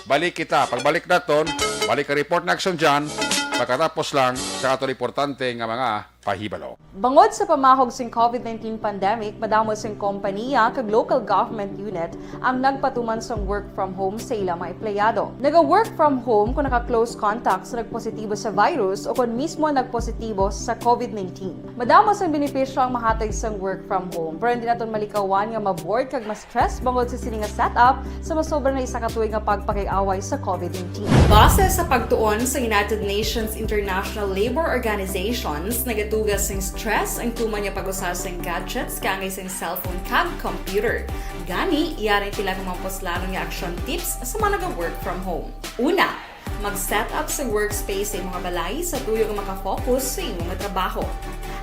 Balik kita, pagbalik naton, balik ka report na action dyan, pagkatapos lang sa ato importante nga mga pahibalo. Bangod sa pamahog sing COVID-19 pandemic, madamo sing kompanya kag local government unit ang nagpatuman sang work from home sa ilang mga empleyado. Naga-work from home kung naka-close contact sa nagpositibo sa virus o kung mismo nagpositibo sa COVID-19. Madamo sang benepisyo ang mahatag sang work from home, pero hindi naton malikawan nga ma-bored kag ma-stress bangod sa sini nga setup sa masobra na isa ka tuig nga pagpakiaway sa COVID-19. Base sa pagtuon sa United Nations International Labor Organizations, nagatugas sing stress ang tuman niya pag-usar sing gadgets kangay sing cellphone kag computer. Gani, iyaring pila ng mga poslanong nga action tips sa mga nag-work from home. Una, mag-set up sa workspace sa mga balay sa tuyo nga makafocus sa imong trabaho.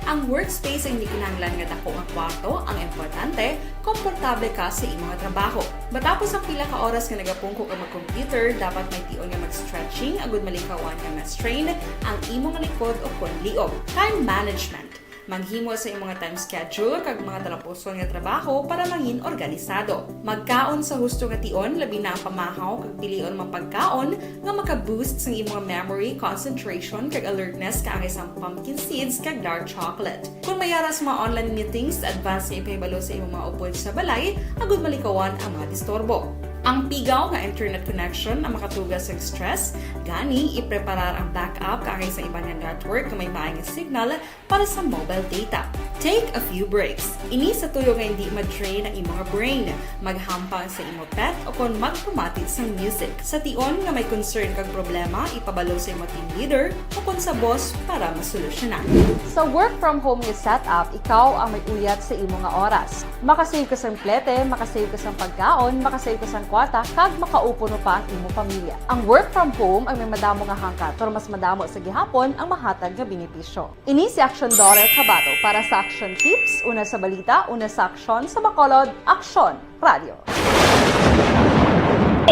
Ang workspace ay hindi kinahanglan nga dako nga kwarto, ang importante, komportable ka sa imong trabaho. Matapos ang pila ka oras nga nagapungko ka mag-computer, dapat may tion nga mag-stretching agud malikawan nga ma-strain ang imong likod o konliog. Time management. Manghimo sa imong time schedule kag mga talapuson nga trabaho para mangin organisado. Magkaon sa husto nga tion, labi na ang pamahaw kag pilion mapagkaon nga maka-boost sa imong memory, concentration kag alertness kaangay sa pumpkin seeds kag dark chocolate. Kung mayara sa mga online meetings, advance nga ipahibalo sa imong mga upod sa balay, agud malikawan ang mga disturbo. Ang pigaw nga internet connection ang makatugas sa stress, gani ipreparar ang backup kaangay sa ibang nga network na may maayong signal para sa mobile data. Take a few breaks. Ini sa tuyo nga hindi ma-drain ang imong brain, maghampang sa imong pet o kung magpamatit sa music. Sa tion nga may concern kag problema, ipabalo sa imong team leader o kung sa boss para masolusyonan. Sa work from home nga setup, ikaw ang may uyat sa imong nga oras. Makasave ka sa plete, makasave ka sa pagkaon, makasave ka sa kwata kag makaupo no pa ang imo pamilya. Ang work from home ay may madamo nga hangkat pero mas madamo sa gihapon ang mahatag nga benepisyo. Ini si Action Dorel Cabato para sa Action Tips, una sa balita, una sa aksyon sa Bacolod, Action Radio.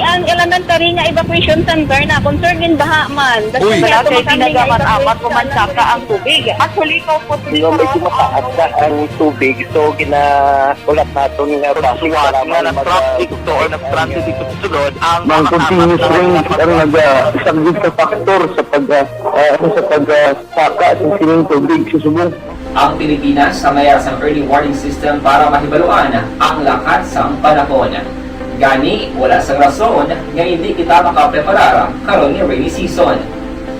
Ang elementary nga evacuation center na concern din baha man. Uy! Kasi pinagamat-amat kumansaka ang tubig. Actually, ito po Medyo mataas na ang tubig. So, ulat natin nga pasuwat nga nag-traffic to or nag-transit dito sa sulod. Ang continuous rain ang nag-sagbit sa factor sa pagsaka sa sining tubig sa subong. Ang Pilipinas sa mayroon sa early warning system para mahibaluan ang lakas sa panahon. Gani, wala sa rason nga hindi kita makapreparar karon ni rainy season.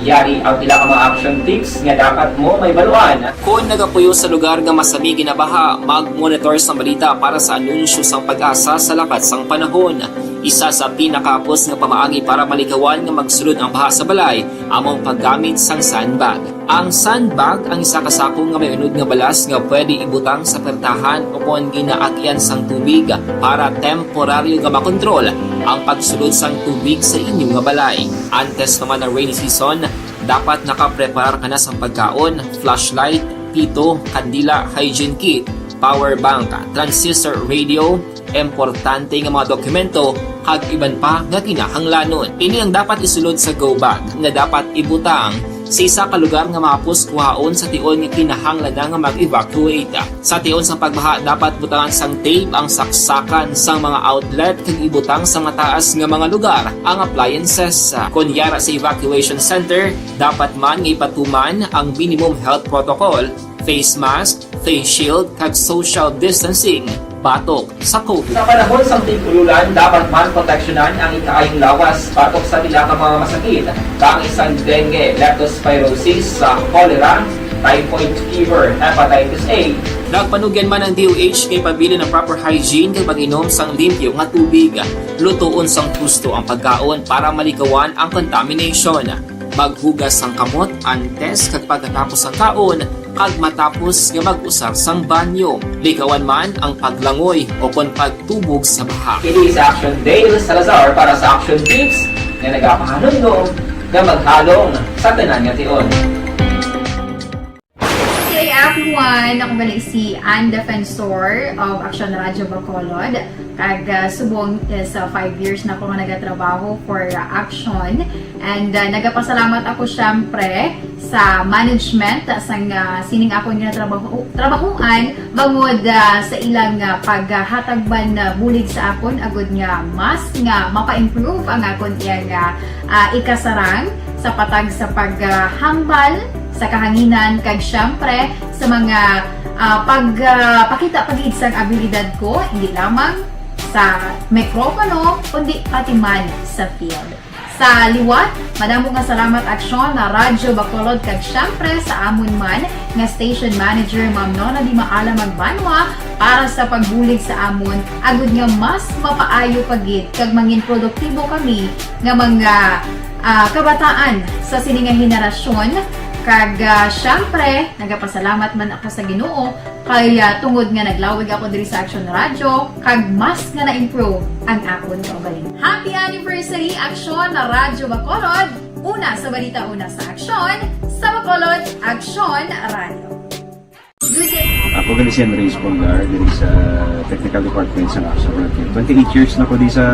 Yari ang pila ka mga action tips nga dapat mo may baluan. Kung nagapuyo sa lugar nga masabi ginabaha, mag-monitor sa balita para sa anunsyo sang pag-asa sa lakat sang panahon. Isa sa pinakapos nga pamaagi para malikawan nga magsulod ang baha sa balay, among paggamit sang sandbag. Ang sandbag ang isa kasakong nga may unod nga balas nga pwede ibutang sa pertahan upon ginaagyan sang tubig para temporaryo nga makontrol ang pagsulod sang tubig sa inyong nga balay. Antes naman ng rainy season, dapat nakapreparar ka na sa pagkaon, flashlight, pito, kandila, hygiene kit, power bank, transistor radio, importante nga mga dokumento, kag iban pa nga kinahanglanon. Ini ang dapat isulod sa go bag nga dapat ibutang sa isa ka lugar nga mapos kuhaon sa tion nga kinahanglan nga mag-evacuate. Sa tion sa pagbaha dapat butangan sang tape ang saksakan sang mga outlet kag ibutang sa mataas nga mga lugar ang appliances. Kunyara sa evacuation center, dapat man nga ipatuman ang minimum health protocol, face mask, face shield kag social distancing batok sa COVID. Sa panahon sa tigululan, dapat man proteksyonan ang ikaayong lawas batok sa pila ka mga masakit. Kang isang dengue, leptospirosis, cholera, typhoid fever, hepatitis A. Nagpanugyan man ang DOH kay pabili ng proper hygiene kay pag-inom sang limpyo nga tubig. Lutuon sang gusto ang pagkaon para malikawan ang contamination. Maghugas sang kamot antes kag pagkatapos ang kaon kag matapos nga mag-usar sang banyo. Likawan man ang paglangoy o kon pagtubog sa baha. Kini sa Action Dale Salazar para sa Action Tips na nagapahanong nga maghalong sa tanan nga tion. Hey everyone! Ako balik si Ann Defensor of Action Radio Bacolod. Kag subong sa 5 years na ako nga nagatrabaho for Action. And nagapasalamat ako syempre sa management sang sining ako nga trabahuan bangod sa ilang paghatagban bulig sa akon agud nga mas nga mapa-improve ang akon iyang ikasarang sa patag sa paghambal sa kahanginan kag syempre sa mga pagpakita pagid sang abilidad ko hindi lamang sa mikropono kundi pati man sa field. Sa liwat, madamo nga salamat Aksyon na Radyo Bacolod kag syempre sa amon man nga station manager Ma'am Nona Di Maala Magbanwa para sa pagbulig sa amon agud nga mas mapaayo pagid kag mangin produktibo kami nga mga kabataan sa sininga henerasyon. Kag syempre, nagapasalamat man ako sa Ginoo kay tungod nga naglawig ako diri sa Action Radio kag mas nga na-improve ang akon kaugalingon. Happy anniversary Action na Radyo Bacolod! Una sa balita, una sa Action, sa Bacolod, Action Radio. Ako gali si Enrique Espongar diri sa Technical Department sa Action Radio. 28 years na ko di sa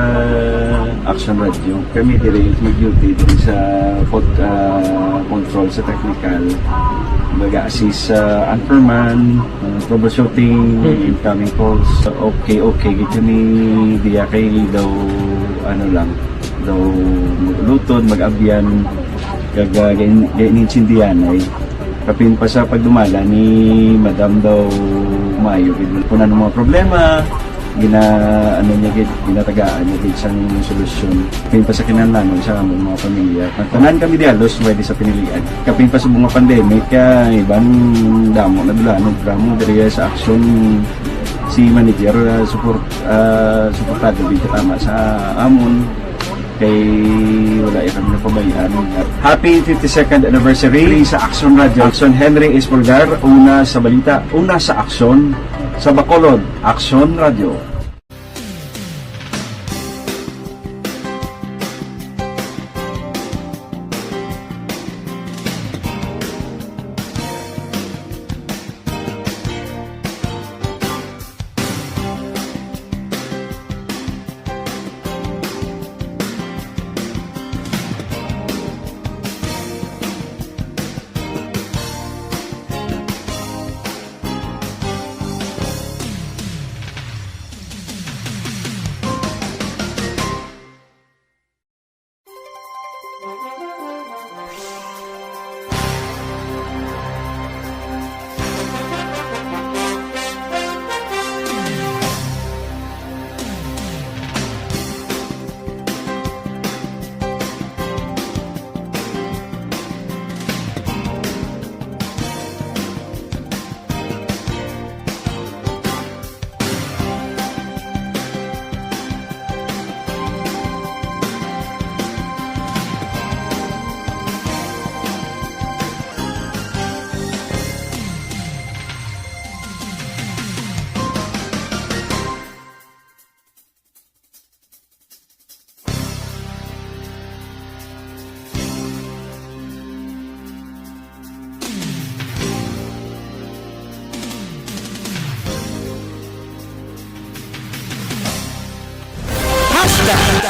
Action Radio. Kami diri mag-duty diri sa control sa technical. Mag-assist sa anchorman, troubleshooting, incoming calls. Okay. Gito ni diya kay daw daw maglutod, mag-abyan, ganinsindihan ay kapin pa sa pagdumala ni Madam daw Mayo. Kung ano mga problema, ginatagaan niya gid sang solusyon. Kapin pa sa kinahanglan sa among mga pamilya. Tanan kami dialos pwede sa pinilian. Kapin pa sa mga pandemic kay iban damo na dulanog drama diri sa Action si manager suportado din tama sa amon kay wala kami napabayaan. Happy 52nd anniversary sa Action Radio. Action Henry Espolgar, una sa balita, una sa Action sa Bacolod, Action Radio.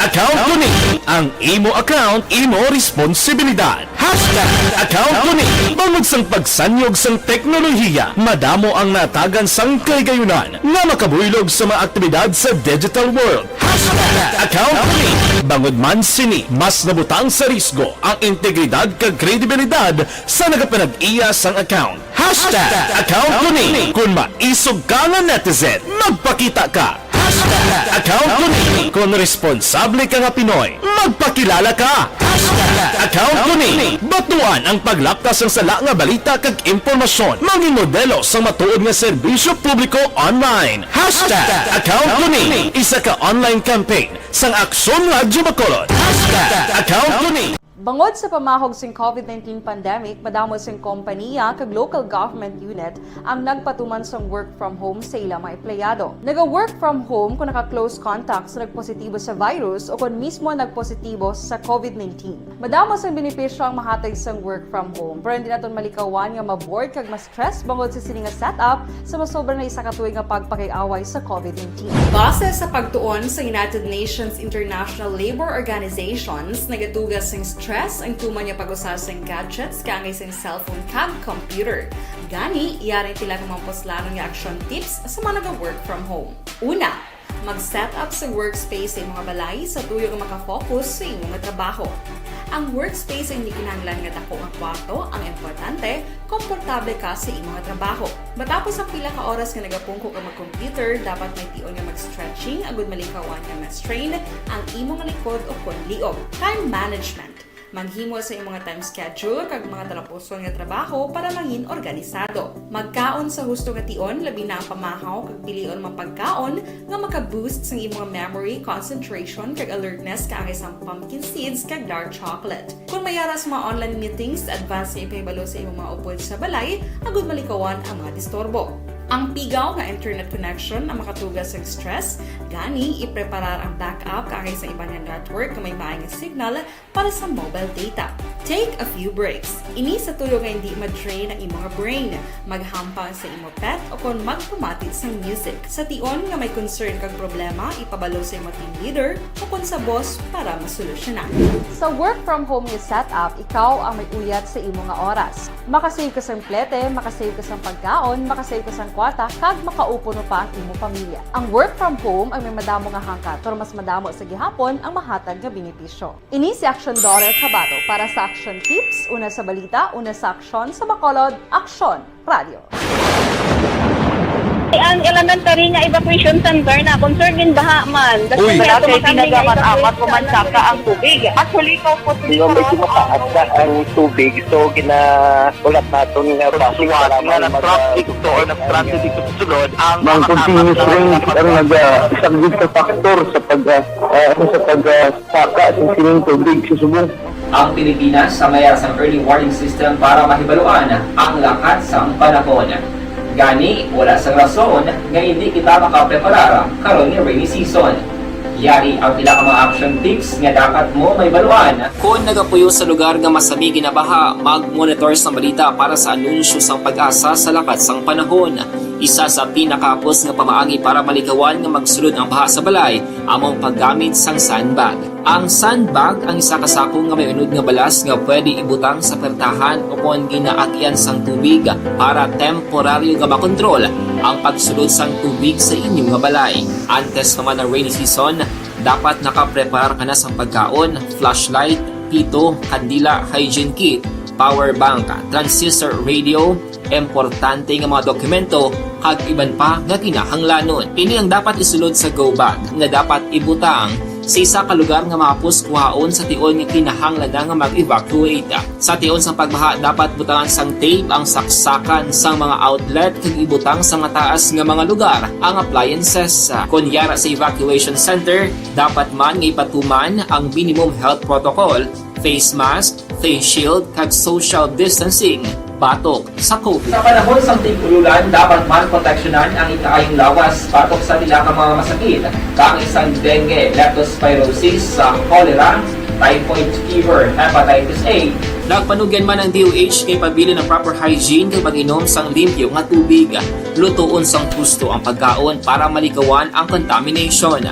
Account ko ni. Ang imo account, imo responsibilidad. Account ko ni. Bangod sang pagsanyog sang teknolohiya, madamo ang natagan sang kaygayunan nga makabuylog sa mga aktibidad sa digital world. Account ko ni. Bangod man sini, mas nabutang sa risgo ang integridad kag kredibilidad sa nagapanag-iya sang account. Account ko ni. Kung maisog ka nga netizen, magpakita ka. Account ko ni. Kung responsable ka nga Pinoy, magpakilala ka. Account ko ni. Batuan ang paglaptas ng sala nga balita kag impormasyon, maging modelo sa matuod nga serbisyo publiko online. Account ko ni. Isa ka online campaign sang Aksyon Radyo Bacolod. Account ko ni. Bangod sa pamahog sing COVID-19 pandemic, madamo sing kompanya kag local government unit ang nagpatuman sang work from home sa ilang mga empleyado. Naga-work from home kung naka-close contacts na nagpositibo sa virus o kung mismo nagpositibo sa COVID-19. Madamo sang benepisyo ang mahatag sang work from home, pero hindi naton malikawan nga ma-bored kag ma-stress bangod sa sini nga setup sa masobra na isa ka tuig nga pagpakiaway sa COVID-19. Base sa pagtuon sa United Nations International Labour Organizations, nagatugas sing stress ang tuman niya pag-usas ng gadgets kangay sa cellphone kag computer. Gani, iyarin tila ng mga poslano nga action tips sa mga nag-work from home. Una, mag-set up sa workspace sa mga balay sa tuyo nga makafocus sa imong trabaho. Ang workspace ay hindi kinahanglan nga dako nga kwarto, ang importante, komportable ka sa imong trabaho. Matapos ang pila ka oras nga nagapungko ka mag-computer, dapat may tion nga mag-stretching agud malikawan nga ma-strain ang imong likod o konliog. Time management. Maghimo sa imong mga time schedule kag mga talapuson nga trabaho para mangin organisado. Magkaon sa husto nga tion, labi na ang pamahaw kag pilion mga pagkaon nga maka-boost sa imong memory, concentration kag alertness kaangay sa pumpkin seeds kag dark chocolate. Kung mayara sa mga online meetings, advance nga ipahibalo sa imong mga upod sa balay, agud malikawan ang mga disturbo. Ang pigaw nga internet connection ang makatugas sa stress, gani ipreparar ang backup kaangay sa ibang network na may maayong signal para sa mobile data. Take a few breaks. Ini sa tuyo nga hindi ma-drain ang imong brain, maghampang sa imong pet o kung magpumati sa music. Sa tion nga may concern kag problema, ipabalo sa imong team leader o kung sa boss para masolusyonan. Sa work from home nga setup, ikaw ang may uyat sa imong nga oras. Makasave ka sa plete, makasave ka sa pagkaon, makasave ka sa kwarta, kag makaupo no pa ang imong pamilya. Ang work from home ay may madamo nga hangkat, pero mas madamo sa gihapon ang mahatag nga benepisyo. Ini si Aksyon Dorel Cabato para sa Action Tips, una sa balita, una sa aksyon sa Bacolod, Aksyon Radio. Ang elementary nga evacuation center na concern din baha man. Kasi malaki pinagamat-amat pumansaka ang tubig. Actually, ikaw po Di ba medyo mataas na ang tubig, so ginaulat natin nga pasuwat nga nag-traffic to or nag-transit dito sa sulod ang continuous rain ang nag-isagid sa factor sa pagsaka sa sining tubig sa subong. Ang Pilipinas sa mayroon sa early warning system para mahibaluan ang lakat sang panahon. Gani, wala sa rason nga hindi kita makapreparar karon ni rainy season. Yari ang pila ka mga action tips nga dapat mo may baluan. Kung nagapuyo sa lugar nga masabi ginabaha, mag-monitor sa balita para sa anunsyo sang pag-asa sa lakat sang panahon. Isa sa pinakapos nga pamaagi para malikawan nga magsulod ang baha sa balay, among paggamit sang sandbag. Ang sandbag ang isa kasakong nga may unod nga balas nga pwede ibutang sa pertahan o kung ginaagyan sang tubig para temporaryo nga makontrol ang pagsulod sang tubig sa inyong nga balay. Antes naman ng rainy season, dapat nakapreparar ka na sang pagkaon, flashlight, pito, kandila, hygiene kit, power bank, transistor radio, importante nga mga dokumento kag iban pa nga kinahanglanon. Ini ang dapat isulod sa go bag nga dapat ibutang sa isa ka lugar nga mapus kuhaon sa tion nga kinahanglan nga mag-evacuate. Sa tion sang pagbaha dapat butangan sang tape ang saksakan sang mga outlet kag ibutang sa mga taas nga mga lugar ang appliances. Kunyara sa evacuation center, dapat man nga ipatuman ang minimum health protocol, face mask, face shield kag social distancing. Batok sa COVID. Sa panahon sa tig-ululan, dapat man proteksyonan ang ikaayong lawas batok sa nila ka mga masakit. Kang isang dengue, leptospirosis, cholera, typhoid fever, hepatitis A. Nagpanugyan man ang DOH kay pabili ng proper hygiene kay pag-inom sang limpyo nga tubig. Lutuon sang gusto ang pagkaon para malikawan ang contamination.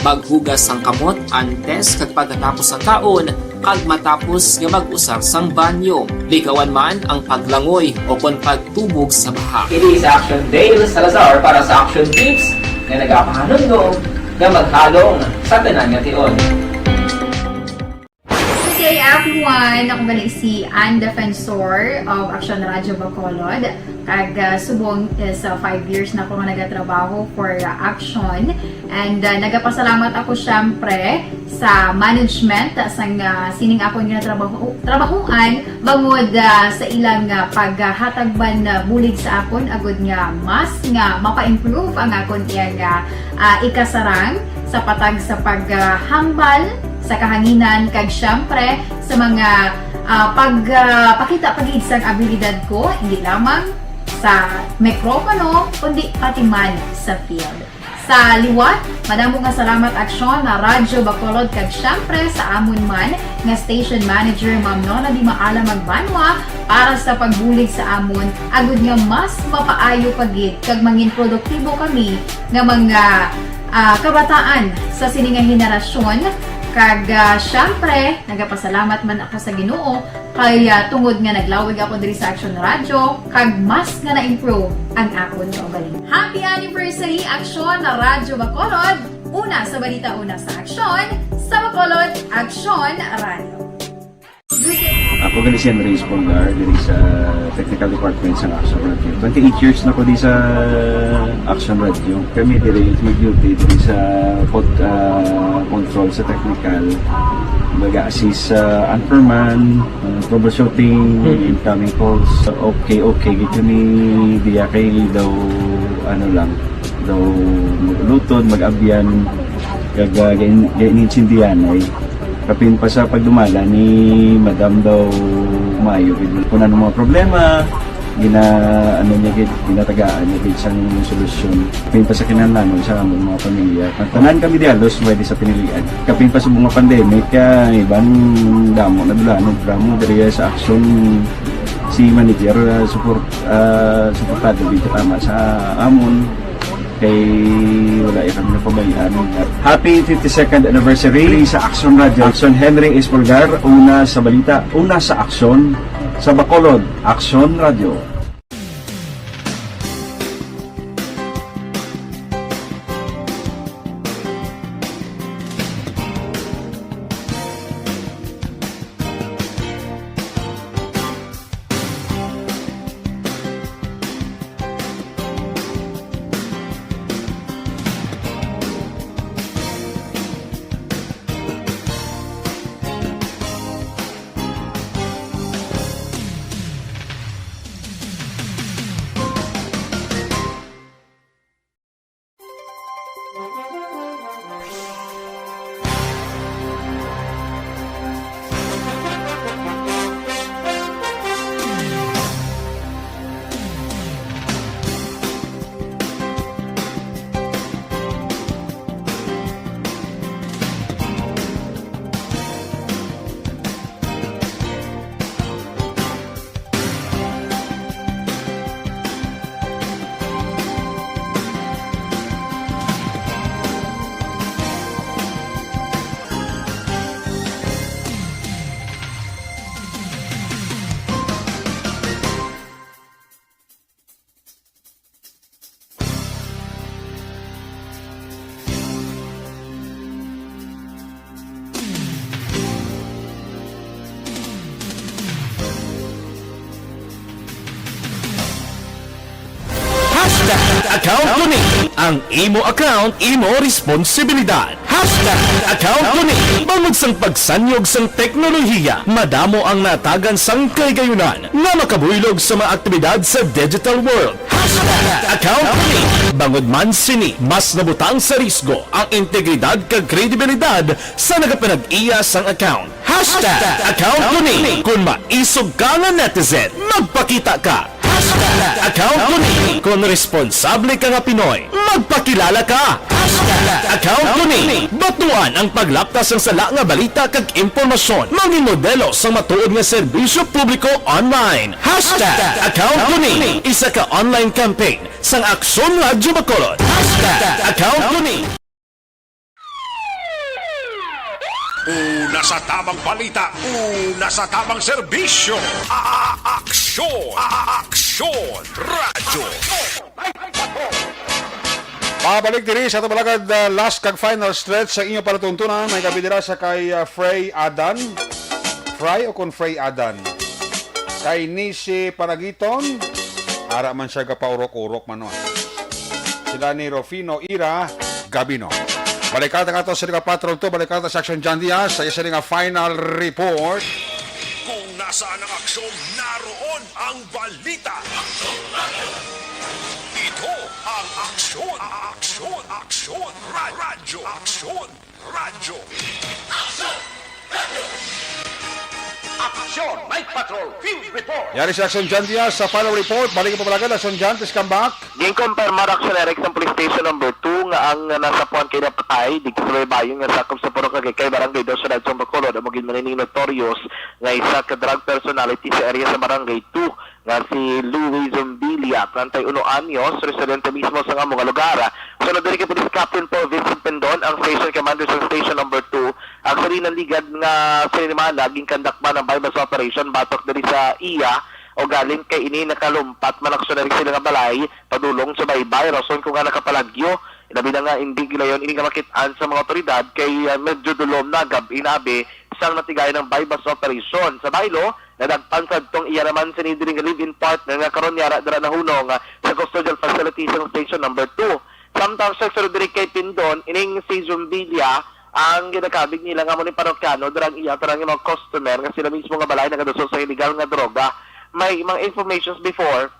maghugas sang kamot antes kag pagkatapos sa kaon kag matapos nga mag-usar sang banyo. Ligawan man ang paglangoy o kon pagtubog sa baha. It is Action Dale Salazar para sa Action Tips na nagapahanong nga maghalong sa tanan nga tion. Good day everyone! Ako balik si Ann Defensor of Action Radio Bacolod. Kag subong sa 5 years na ako nga nagatrabaho for Action. And nagapasalamat ako syempre sa management sang sining ako nga trabahuan bangod sa ilang paghatagban bulig sa akon agud nga mas nga mapa-improve ang akon iyang ikasarang sa patag sa paghambal sa kahanginan kag syempre sa mga pagpakita pagid sang abilidad ko hindi lamang sa mikropono kundi pati man sa field. Sa liwat, madamo nga salamat Aksyon na Radyo Bacolod kag syempre sa amon man nga station manager Ma'am Nona Di Maala Magbanwa para sa pagbulig sa amon agud nga mas mapaayo pagid kag mangin produktibo kami nga mga kabataan sa siningang henerasyon. Kag syempre, nagapasalamat man ako sa Ginoo kay tungod nga naglawig ako diri sa Action Radio kag mas nga na-improve ang akon nga ugali. Happy anniversary Action na Radyo Bacolod! Una sa balita, una sa Action, sa Bacolod, Action Radio. Ako gali si Enrique Espongar diri sa Technical Department sa Action Radio. 28 years na ko di sa Action Radio. Kami diri mag-duty diri sa control sa technical. Mag-assist sa anchorman, troubleshooting, incoming calls. Okay, gito ni diya kay daw daw maglutod, mag-abyan, kag ganinsindihan ay kapin pa sa pagdumala ni Madam daw Mayo kung ano mga problema ginatagaan niya gid sang solusyon kapin pa sa kinahanglan sa among mga pamilya tanan kami dialos pwede sa pinilian kapin pa sa mga pandemic kay iban damo na dulanog dramo diri sa Action si manager suportado dito tama sa amon kay wala kami na pabayaan. Happy 52nd anniversary sa Action Radio. Action Henry Espolgar, una sa balita, una sa Action, sa Bacolod, Action Radio. Account ko ni ang imo account, imo responsibilidad. Account ko ni bangod sang pagsanyog sang teknolohiya, madamo ang natagan sang kaygayunan nga makabuylog sa mga aktibidad sa digital world. Account ko ni bangod man sini mas nabutang sa risgo ang integridad kag kredibilidad sa nagapanag-iya sang account. Account ko ni kung maisog ka nga netizen, magpakita ka. Account ko ni kung responsable ka nga Pinoy, magpakilala ka. Account ko ni batuan ang paglaptas ng sala nga balita kag impormasyon, maging modelo sa matuod nga serbisyo publiko online. Account ko ni isa ka online campaign sang Aksyon Radio Bacolod. Account ko ni Una sa tamang balita, una sa tamang serbisyo. Aksyon! Aksyon! Radyo! Pabalik diri sa tabalagad last kag final stretch sa inyong palatuntunan. May kabidira sa kay Frey Adan. Fry o kon Frey Adan? Kay Nisi Panagiton. Ara man siya gapaurok-urok man. Sila ni Rufino Ira Gabino. Balikata nga ito sa Liga Patrol 2. Balikata sa Action John Diaz. Sa isa rin nga final report. Kung nasaan ang aksyon, naroon ang balita. Ito ang aksyon, aksyon, aksyon, radyo, aksyon, radyo. Aksyon, Night Patrol, Field Report. Yari si Action John Diaz sa final report. Balik po palagad. Action John, please come back. Gin-confirm Action Eric sa Police Station number 2 nga ang nasa puan kay napatay di sa bayon nga sakop sa puro kay Barangay 2 sa Dadsong Bacolod ang maging manining notorious nga isa ka drug personality sa area sa Barangay 2 nga si Louis Zumbilia, 31 anyos, residente mismo sa nga mga lugar. Sunod din kay Police Captain Paul Vincent Pendon, ang station commander sa station number 2, ang sarinang ligad nga sinimana, naging kandakba ng bypass operation, batok din sa iya, o galing kay ini nakalumpat, manaksunari sila nga balay, padulong sa baybay, rason kung nga nakapalagyo, inabi na nga hindi gilayon, ini nga makitaan sa mga otoridad, kay medyo dulom na inabi, isang natigay ng bypass operation. Sa baylo, nadagpansad tong iya naman sa nidiring live-in partner nga karon yara dara nahunong sa custodial facilities ng station number 2. Sometimes sa sunod diri kay Pindon, ining si Zumbilia, ang ginakabig nila nga mo ni parokyano, darang iya, tarang yung mga customer, nga sila mismo nga balay, nagaduso sa illegal nga droga. May mga informations before,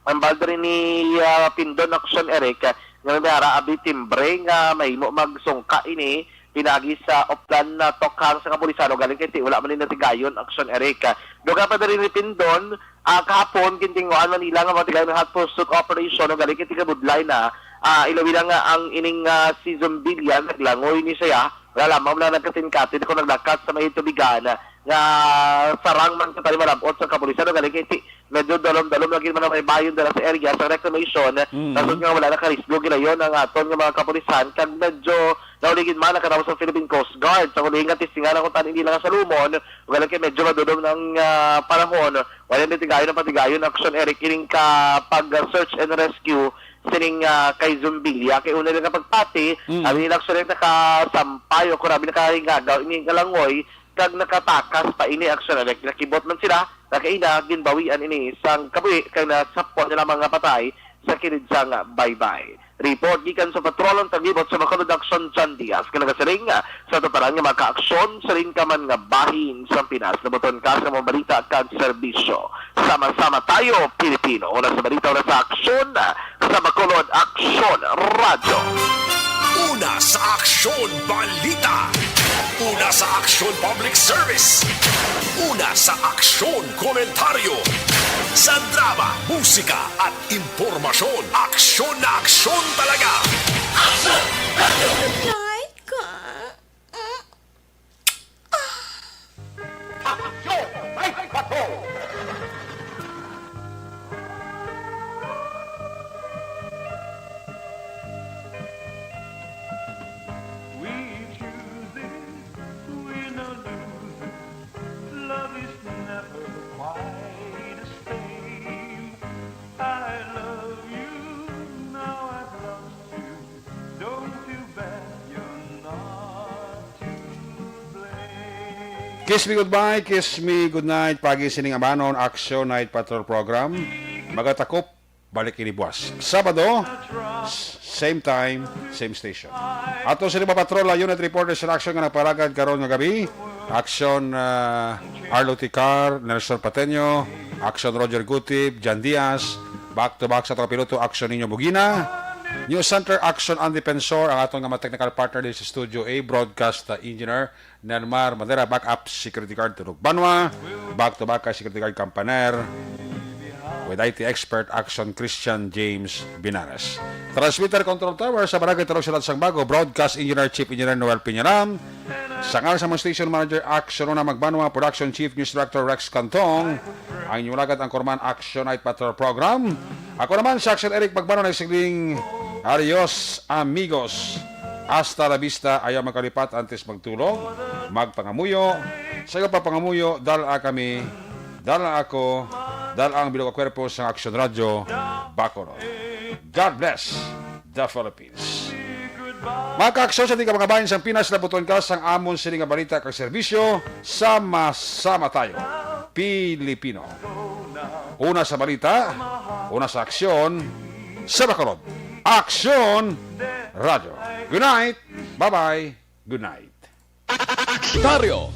ang balda rin ni Pindon Action Eric, nga nara abi timbre, nga may mo magsungka ini, pinagi sa oplan na tokhang sa kapulisano, galing kay wala man ni natigayon, Action Eric. Doga pa rin ni Pindon, kahapon, kintinguan Manila nga matigayon ng hot pursuit operation, galing kay Tigabudlay na, ilawi lang nga ang ining si Zumbilia, naglangoy ni siya, wala lamang na nagkatin-katin kung naglakat sa may tubigan nga sarang man katali malabot sa kapulisan galing kay medyo dalom-dalom lagi man may bayon dala sa area sa reclamation nasod nga wala na karisgo gilayon ang aton nga mga kapulisan kag medyo nauligid man nakatapos sa Philippine Coast Guard sa kuling nga tistingan kung tanin nila nga sa lumon galing kay medyo madudom ng panahon wala na tigayon ng patigayon Action Eric ining ka pag search and rescue sining kay Zumbilia kay una nga pagpati abi nila Action Eric nakasampay o kurabi nakaringagaw ining kalangoy kag nakatakas pa ini Action Eric nakibot man sila nakaina ginbawian ini sang kabuhi kay nasapon nila mga patay sa kilid sang baybay. Report gikan sa patrolong tagibot sa Bacolod Action John Diaz kanagasaring sa tuparan nga maka-aksyon sa rin ka man nga bahin sa Pinas nabuton ka sa mga balita at serbisyo. Sama-sama tayo Pilipino una sa balita una sa aksyon sa Bacolod Action Radio. Una sa aksyon balita. Una sa aksyon public service. Una sa aksyon komentaryo. Sa drama, musika at impormasyon. Aksyon na aksyon talaga. Aksyon! Light ka. Aksyon, Night Patrol. Kiss me goodbye, kiss me goodnight. Pagi sining amanon, Action Night Patrol Program. Magatakop, balik ini buwas. Sabado, same time, same station. Ato sa lima patrol, unit reporters sa action nga naparagad karon nga gabi. Action Arlo Ticar, Nelson Pateño, Action Roger Gutib, Jan Diaz, back to back sa mga piloto, Action Niño Bugina. News Center Action and Defensor, ang atong nga technical partner din sa Studio A, Broadcast Engineer Nelmar Madera, backup Security Guard Turok Banwa, back to back kay Security Guard Campaner, with IT expert Action Christian James Binares. Transmitter Control Tower sa Barangay Tarong Silat Sang Bago, Broadcast Engineer Chief Engineer Noel Piñaram, sangal sa mga Station Manager Action Una Magbanwa, Production Chief News Director Rex Cantong, ang inyong lagat ang Korman Action Night Patrol Program. Ako naman si Action Eric Magbanwa na sigling adios amigos. Hasta la vista, ayaw magkalipat antes magtulog. magpangamuyo. Sa iyo pa pangamuyo, dala kami, dala ako, dala ang bilog kwerpo sa Action Radio Bacolod. God bless the Philippines. Mga ka-aksyon sa ating kabangabayan sa Pinas, labuton ka sang amon sining nga balita kag serbisyo, sama-sama tayo, Pilipino. Una sa balita, una sa aksyon, sa Bacolod. Action Radio. Good night. Bye-bye. Good night. Daryo